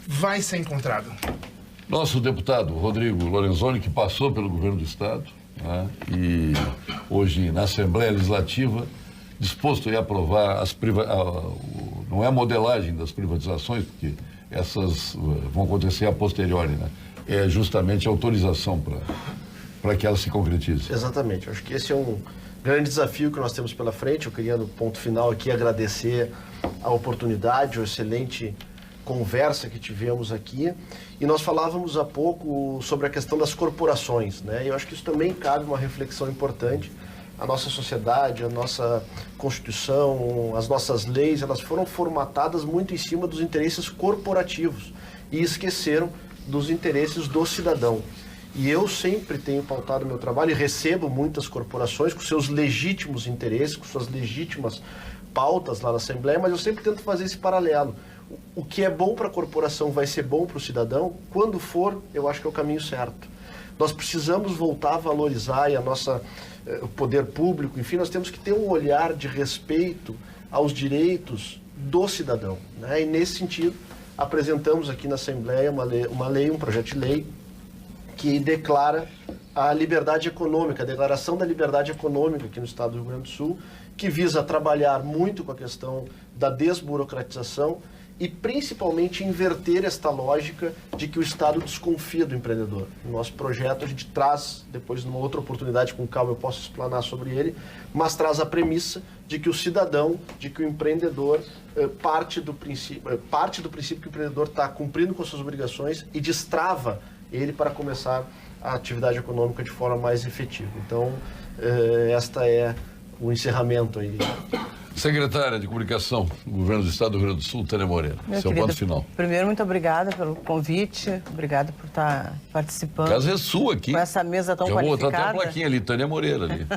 vai ser encontrado. Nosso deputado Rodrigo Lorenzoni, que passou pelo governo do Estado, né, e hoje na Assembleia Legislativa, disposto a aprovar não é a modelagem das privatizações, porque essas vão acontecer a posteriori, né? É justamente a autorização para que ela se concretize. Exatamente. Eu acho que esse é um grande desafio que nós temos pela frente. Eu queria, no ponto final aqui, agradecer a oportunidade, a excelente conversa que tivemos aqui. E nós falávamos há pouco sobre a questão das corporações, né? E eu acho que isso também cabe uma reflexão importante. A nossa sociedade, a nossa Constituição, as nossas leis, elas foram formatadas muito em cima dos interesses corporativos e esqueceram dos interesses do cidadão. E eu sempre tenho pautado o meu trabalho e recebo muitas corporações com seus legítimos interesses, com suas legítimas pautas lá na Assembleia, mas eu sempre tento fazer esse paralelo. O que é bom para a corporação vai ser bom para o cidadão? Quando for, eu acho que é o caminho certo. Nós precisamos voltar a valorizar e o poder público, enfim, nós temos que ter um olhar de respeito aos direitos do cidadão, né? E nesse sentido, apresentamos aqui na Assembleia um projeto de lei que declara a liberdade econômica, a declaração da liberdade econômica aqui no estado do Rio Grande do Sul, que visa trabalhar muito com a questão da desburocratização e principalmente inverter esta lógica de que o Estado desconfia do empreendedor. No nosso projeto a gente traz, depois numa outra oportunidade com calma eu posso explanar sobre ele, mas traz a premissa de que o cidadão, de que o empreendedor parte do princípio que o empreendedor está cumprindo com suas obrigações e destrava ele para começar a atividade econômica de forma mais efetiva. Então, esta é o encerramento aí. Secretária de Comunicação do Governo do Estado do Rio Grande do Sul, Tânia Moreira. Seu ponto final. Primeiro, muito obrigada pelo convite, obrigada por estar participando. A casa é sua aqui. Com essa mesa tão já qualificada. Vou botar até a plaquinha ali, Tânia Moreira ali,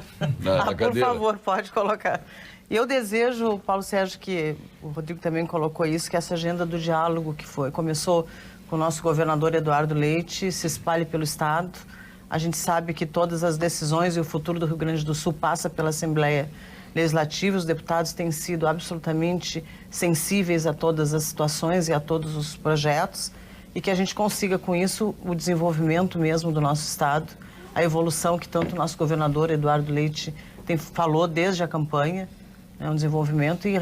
na cadeira. Por favor, pode colocar. E eu desejo, Paulo Sérgio, que o Rodrigo também colocou isso, que essa agenda do diálogo que começou com o nosso governador Eduardo Leite, se espalhe pelo Estado. A gente sabe que todas as decisões e o futuro do Rio Grande do Sul passa pela Assembleia Legislativa. Os deputados têm sido absolutamente sensíveis a todas as situações e a todos os projetos e que a gente consiga com isso o desenvolvimento mesmo do nosso Estado, a evolução que tanto o nosso governador Eduardo Leite falou desde a campanha, um desenvolvimento e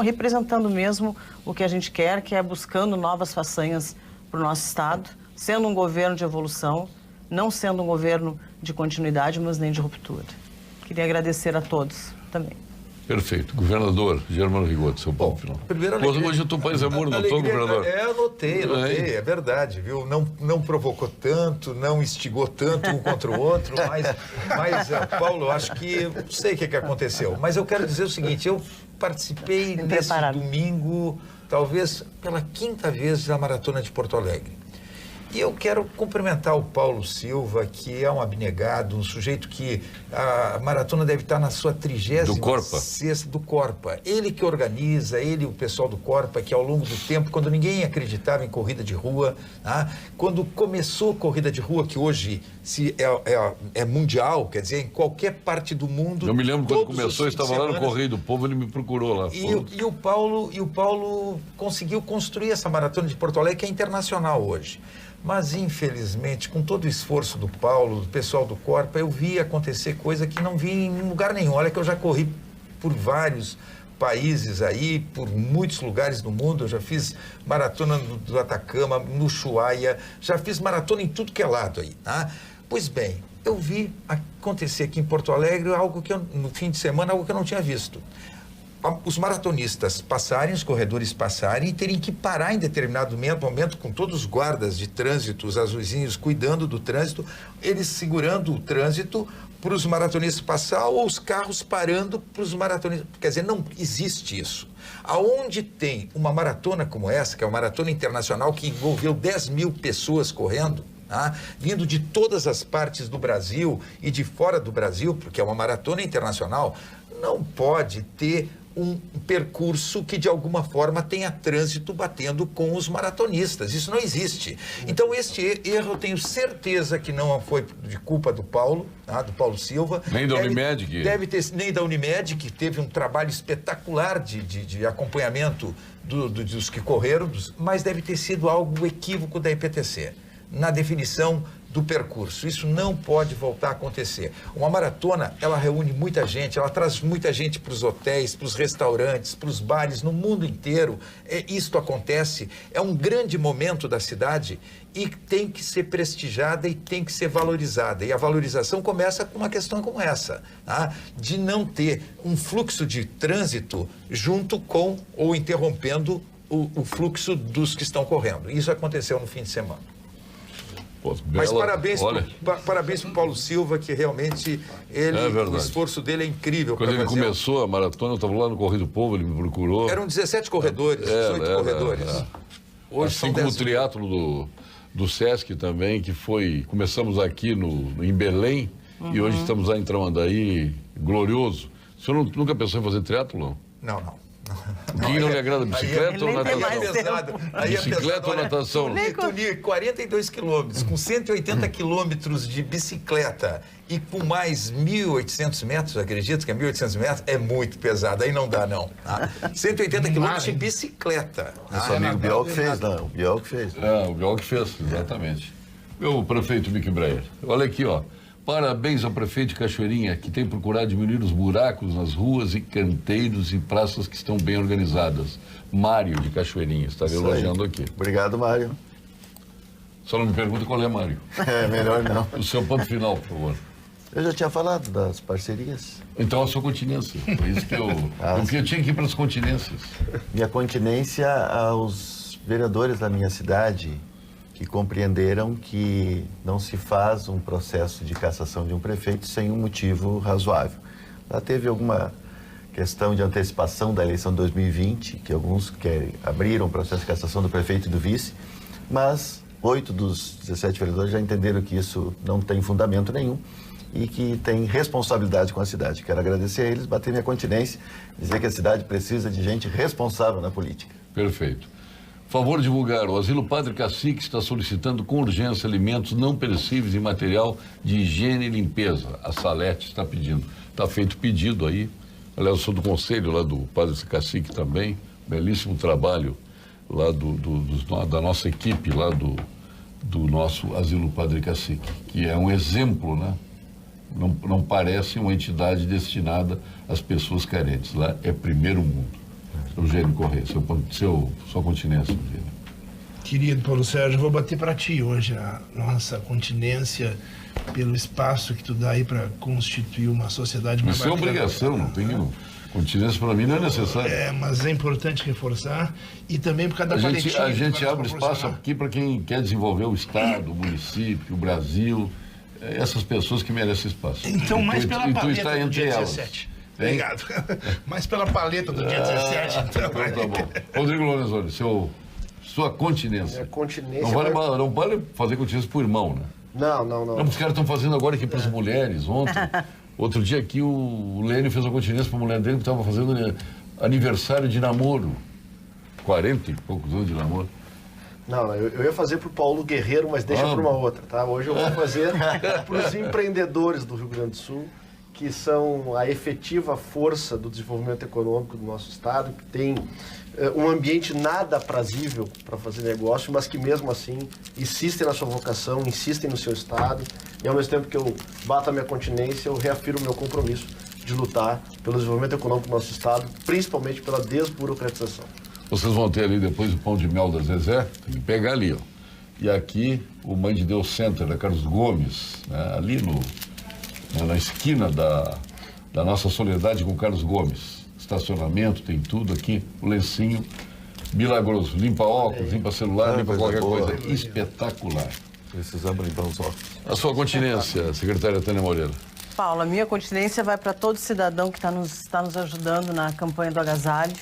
representando mesmo o que a gente quer, que é buscando novas façanhas para o nosso Estado, sendo um governo de evolução, não sendo um governo de continuidade, mas nem de ruptura. Queria agradecer a todos também. Perfeito. Governador Germano Rigoto, seu ponto final. Primeiro, hoje o Tupães Amor notou, governador? Anotei, é verdade, viu? Não provocou tanto, não instigou tanto um contra o outro, mas Paulo, eu acho que, não sei o que aconteceu, mas eu quero dizer o seguinte, eu participei nesse domingo, talvez pela 5ª vez da Maratona de Porto Alegre. E eu quero cumprimentar o Paulo Silva, que é um abnegado, um sujeito que a maratona deve estar na sua 36ª do Corpa. Ele que organiza, o pessoal do Corpa, que ao longo do tempo, quando ninguém acreditava em corrida de rua, quando começou a corrida de rua, que hoje é mundial, quer dizer, em qualquer parte do mundo... Eu me lembro quando começou, eu estava lá no Correio do Povo, ele me procurou lá. E o Paulo conseguiu construir essa maratona de Porto Alegre, que é internacional hoje. Mas, infelizmente, com todo o esforço do Paulo, do pessoal do Corpa, eu vi acontecer coisa que não vi em lugar nenhum. Olha que eu já corri por vários países aí, por muitos lugares do mundo. Eu já fiz maratona do Atacama, no Ushuaia, já fiz maratona em tudo que é lado aí, tá? Pois bem, eu vi acontecer aqui em Porto Alegre algo que no fim de semana, algo que eu não tinha visto. Os maratonistas passarem, os corredores passarem e terem que parar em determinado momento com todos os guardas de trânsito, os azuizinhos cuidando do trânsito, eles segurando o trânsito para os maratonistas passar ou os carros parando para os maratonistas. Quer dizer, não existe isso. Aonde tem uma maratona como essa, que é uma maratona internacional que envolveu 10 mil pessoas correndo, vindo de todas as partes do Brasil e de fora do Brasil, porque é uma maratona internacional, não pode ter um percurso que de alguma forma tenha trânsito batendo com os maratonistas. Isso não existe. Então, este erro eu tenho certeza que não foi de culpa do Paulo, do Paulo Silva. Nem da Unimed. Nem da Unimed, que teve um trabalho espetacular de acompanhamento dos que correram, mas deve ter sido algo equívoco da EPTC, na definição do percurso. Isso não pode voltar a acontecer. Uma maratona, ela reúne muita gente, ela traz muita gente para os hotéis, para os restaurantes, para os bares, no mundo inteiro. Isto acontece, é um grande momento da cidade e tem que ser prestigiada e tem que ser valorizada. E a valorização começa com uma questão como essa, de não ter um fluxo de trânsito junto com ou interrompendo o fluxo dos que estão correndo. Isso aconteceu no fim de semana. Pô, mas parabéns para o Paulo Silva, que realmente o esforço dele é incrível. Quando ele começou a maratona, eu estava lá no Correio do Povo, ele me procurou. Eram 17 corredores, 18 corredores. Hoje assim como o triatlo do Sesc também, que começamos aqui em Belém, e hoje estamos lá em Tramandaí, glorioso. O senhor nunca pensou em fazer triatlo? Não. Quem não lhe agrada, bicicleta ou natação? Bicicleta ou natação? 42 quilômetros, com 180 quilômetros de bicicleta e com mais 1.800 metros, acredito que é 1.800 metros, é muito pesado, aí não dá não. 180 quilômetros de bicicleta. Esse amigo Biel que fez, não, o Biel que fez. O Biel que fez, exatamente. Meu prefeito Mick Breyer, olha aqui, ó. Parabéns ao prefeito de Cachoeirinha, que tem procurado diminuir os buracos nas ruas e canteiros e praças que estão bem organizadas. Mário, de Cachoeirinha, está elogiando aqui. Obrigado, Mário. Só não me pergunta qual é, Mário. Melhor não. O seu ponto final, por favor. Eu já tinha falado das parcerias. Então, a sua continência. Por isso que eu tinha que ir para as continências. Minha continência aos vereadores da minha cidade, que compreenderam que não se faz um processo de cassação de um prefeito sem um motivo razoável. Lá teve alguma questão de antecipação da eleição de 2020, que alguns abriram o processo de cassação do prefeito e do vice, mas 8 dos 17 vereadores já entenderam que isso não tem fundamento nenhum e que tem responsabilidade com a cidade. Quero agradecer a eles, bater minha continência, dizer que a cidade precisa de gente responsável na política. Perfeito. Favor divulgar, o Asilo Padre Cacique está solicitando com urgência alimentos não perecíveis e material de higiene e limpeza. A Salete está pedindo. Está feito pedido aí. Aliás, eu sou do conselho lá do Padre Cacique também. Belíssimo trabalho lá da nossa equipe lá do nosso Asilo Padre Cacique, que é um exemplo, né? Não parece uma entidade destinada às pessoas carentes. Lá é primeiro mundo. Eugênio Corrêa, sua continência, Eugênio. Querido Paulo Sérgio, vou bater para ti hoje a nossa continência pelo espaço que tu dá aí para constituir uma sociedade mais bacana. Isso é obrigação, não tem Continência para mim não é necessário. Mas é importante reforçar e também por causa da paliativa. A gente abre espaço aqui para quem quer desenvolver o Estado, o município, o Brasil, essas pessoas que merecem espaço. Então, mais pela paleta do dia elas. 17. Obrigado. Mais pela paleta do dia 17, então. Tá bom. Rodrigo Lorenzoni, sua continência. Continência Não vale fazer continência pro irmão, né? Não. Os caras estão fazendo agora aqui para as mulheres. Outro dia aqui o Lênio fez uma continência para a mulher dele que estava fazendo aniversário de namoro. 40 e poucos anos de namoro. Não, eu ia fazer pro Paulo Guerreiro, mas deixa para uma outra, tá? Hoje eu vou fazer para os empreendedores do Rio Grande do Sul, que são a efetiva força do desenvolvimento econômico do nosso estado, que tem um ambiente nada aprazível para fazer negócio, mas que mesmo assim insistem na sua vocação, insistem no seu estado, e ao mesmo tempo que eu bato a minha continência, eu reafirmo o meu compromisso de lutar pelo desenvolvimento econômico do nosso estado, principalmente pela desburocratização. Vocês vão ter ali depois o pão de mel da Zezé, tem que pegar ali, ó. E aqui o Mãe de Deus Center da Carlos Gomes, né, ali na esquina da nossa Soledade com Carlos Gomes. Estacionamento, tem tudo aqui, o lencinho milagroso, limpa óculos, limpa celular, limpa qualquer coisa, espetacular. Precisamos limpar os óculos. A sua continência, secretária Tânia Moreira. Paulo, a minha continência vai para todo cidadão que está nos ajudando na campanha do agasalho,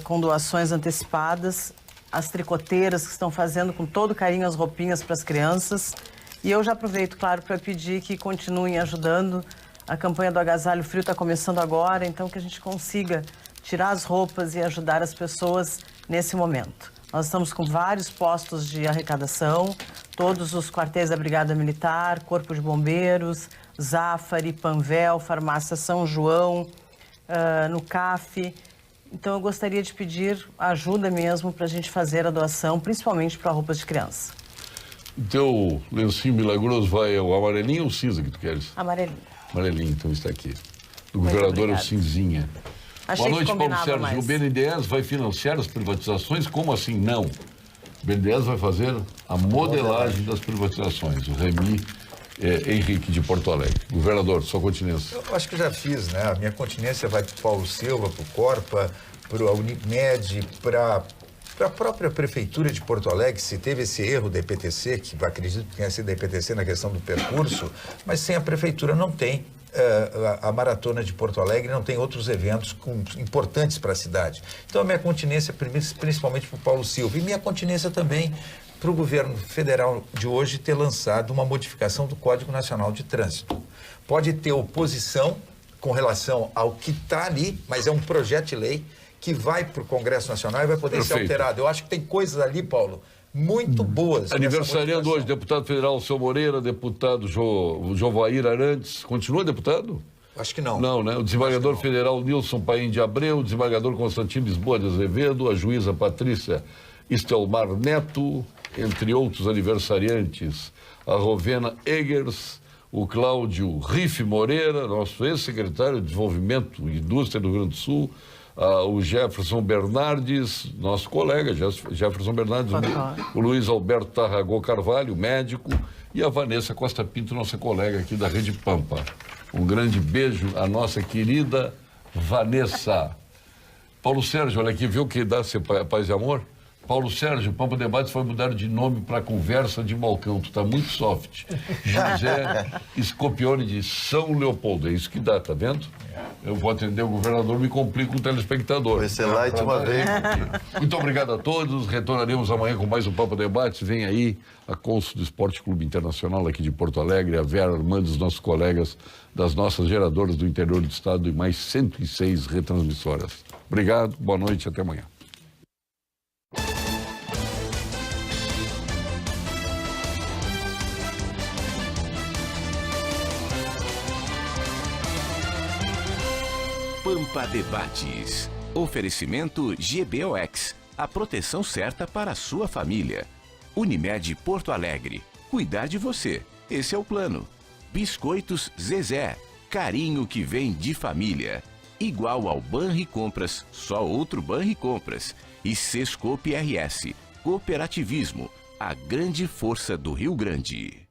com doações antecipadas, as tricoteiras que estão fazendo com todo carinho as roupinhas para as crianças. E eu já aproveito, claro, para pedir que continuem ajudando. A campanha do agasalho frio está começando agora, então que a gente consiga tirar as roupas e ajudar as pessoas nesse momento. Nós estamos com vários postos de arrecadação, todos os quartéis da Brigada Militar, Corpo de Bombeiros, Zafari, Panvel, Farmácia São João, no CAF. Então eu gostaria de pedir ajuda mesmo para a gente fazer a doação, principalmente para roupas de criança. O teu lencinho milagroso vai o amarelinho ou o cinza que tu queres? Amarelinho. Amarelinho, então está aqui. Do governador é o cinzinha. Achei Boa noite, Paulo Sérgio. Mais. O BNDES vai financiar as privatizações? Como assim? Não. O BNDES vai fazer a modelagem das privatizações. O Remy Henrique de Porto Alegre. Governador, sua continência. Eu acho que já fiz, né? A minha continência vai para o Paulo Silva, para o Corpa, para a Unimed, para a própria Prefeitura de Porto Alegre, se teve esse erro da EPTC, que acredito que tenha sido da EPTC na questão do percurso, mas sem a Prefeitura não tem a Maratona de Porto Alegre, não tem outros eventos importantes para a cidade. Então a minha continência principalmente para o Paulo Silva e minha continência também para o governo federal de hoje ter lançado uma modificação do Código Nacional de Trânsito. Pode ter oposição com relação ao que está ali, mas é um projeto de lei que vai para o Congresso Nacional e vai poder ser alterado. Eu acho que tem coisas ali, Paulo, muito boas. Aniversariando hoje, deputado federal Seu Moreira, deputado Jovair Arantes. Continua deputado? Acho que não. Não, né? O desembargador federal Nilson Paim de Abreu, o desembargador Constantino Lisboa de Azevedo, a juíza Patrícia Estelmar Neto, entre outros aniversariantes, a Rovena Eggers, o Cláudio Riff Moreira, nosso ex-secretário de Desenvolvimento e Indústria do Rio Grande do Sul, o Jefferson Bernardes, nosso colega Jefferson Bernardes, o Luiz Alberto Tarragó Carvalho, médico, e a Vanessa Costa Pinto, nossa colega aqui da Rede Pampa. Um grande beijo à nossa querida Vanessa. Paulo Sérgio, olha aqui, viu que dá ser paz e amor? Paulo Sérgio, Pampa Debates foi mudar de nome para Conversa de Balcão. Tu tá muito soft. José Scopione de São Leopoldo. É isso que dá, tá vendo? Eu vou atender o governador, me complico com o telespectador. Vai ser light uma vez. Muito obrigado a todos. Retornaremos amanhã com mais um Pampa Debates. Vem aí a cônsul do Esporte Clube Internacional aqui de Porto Alegre, a Vera Armando, os nossos colegas das nossas geradoras do interior do estado e mais 106 retransmissoras. Obrigado, boa noite e até amanhã. Pampa Debates. Oferecimento GBOX. A proteção certa para a sua família. Unimed Porto Alegre. Cuidar de você. Esse é o plano. Biscoitos Zezé. Carinho que vem de família. Igual ao Banricompras, só outro Banricompras. E Sescope RS. Cooperativismo. A grande força do Rio Grande.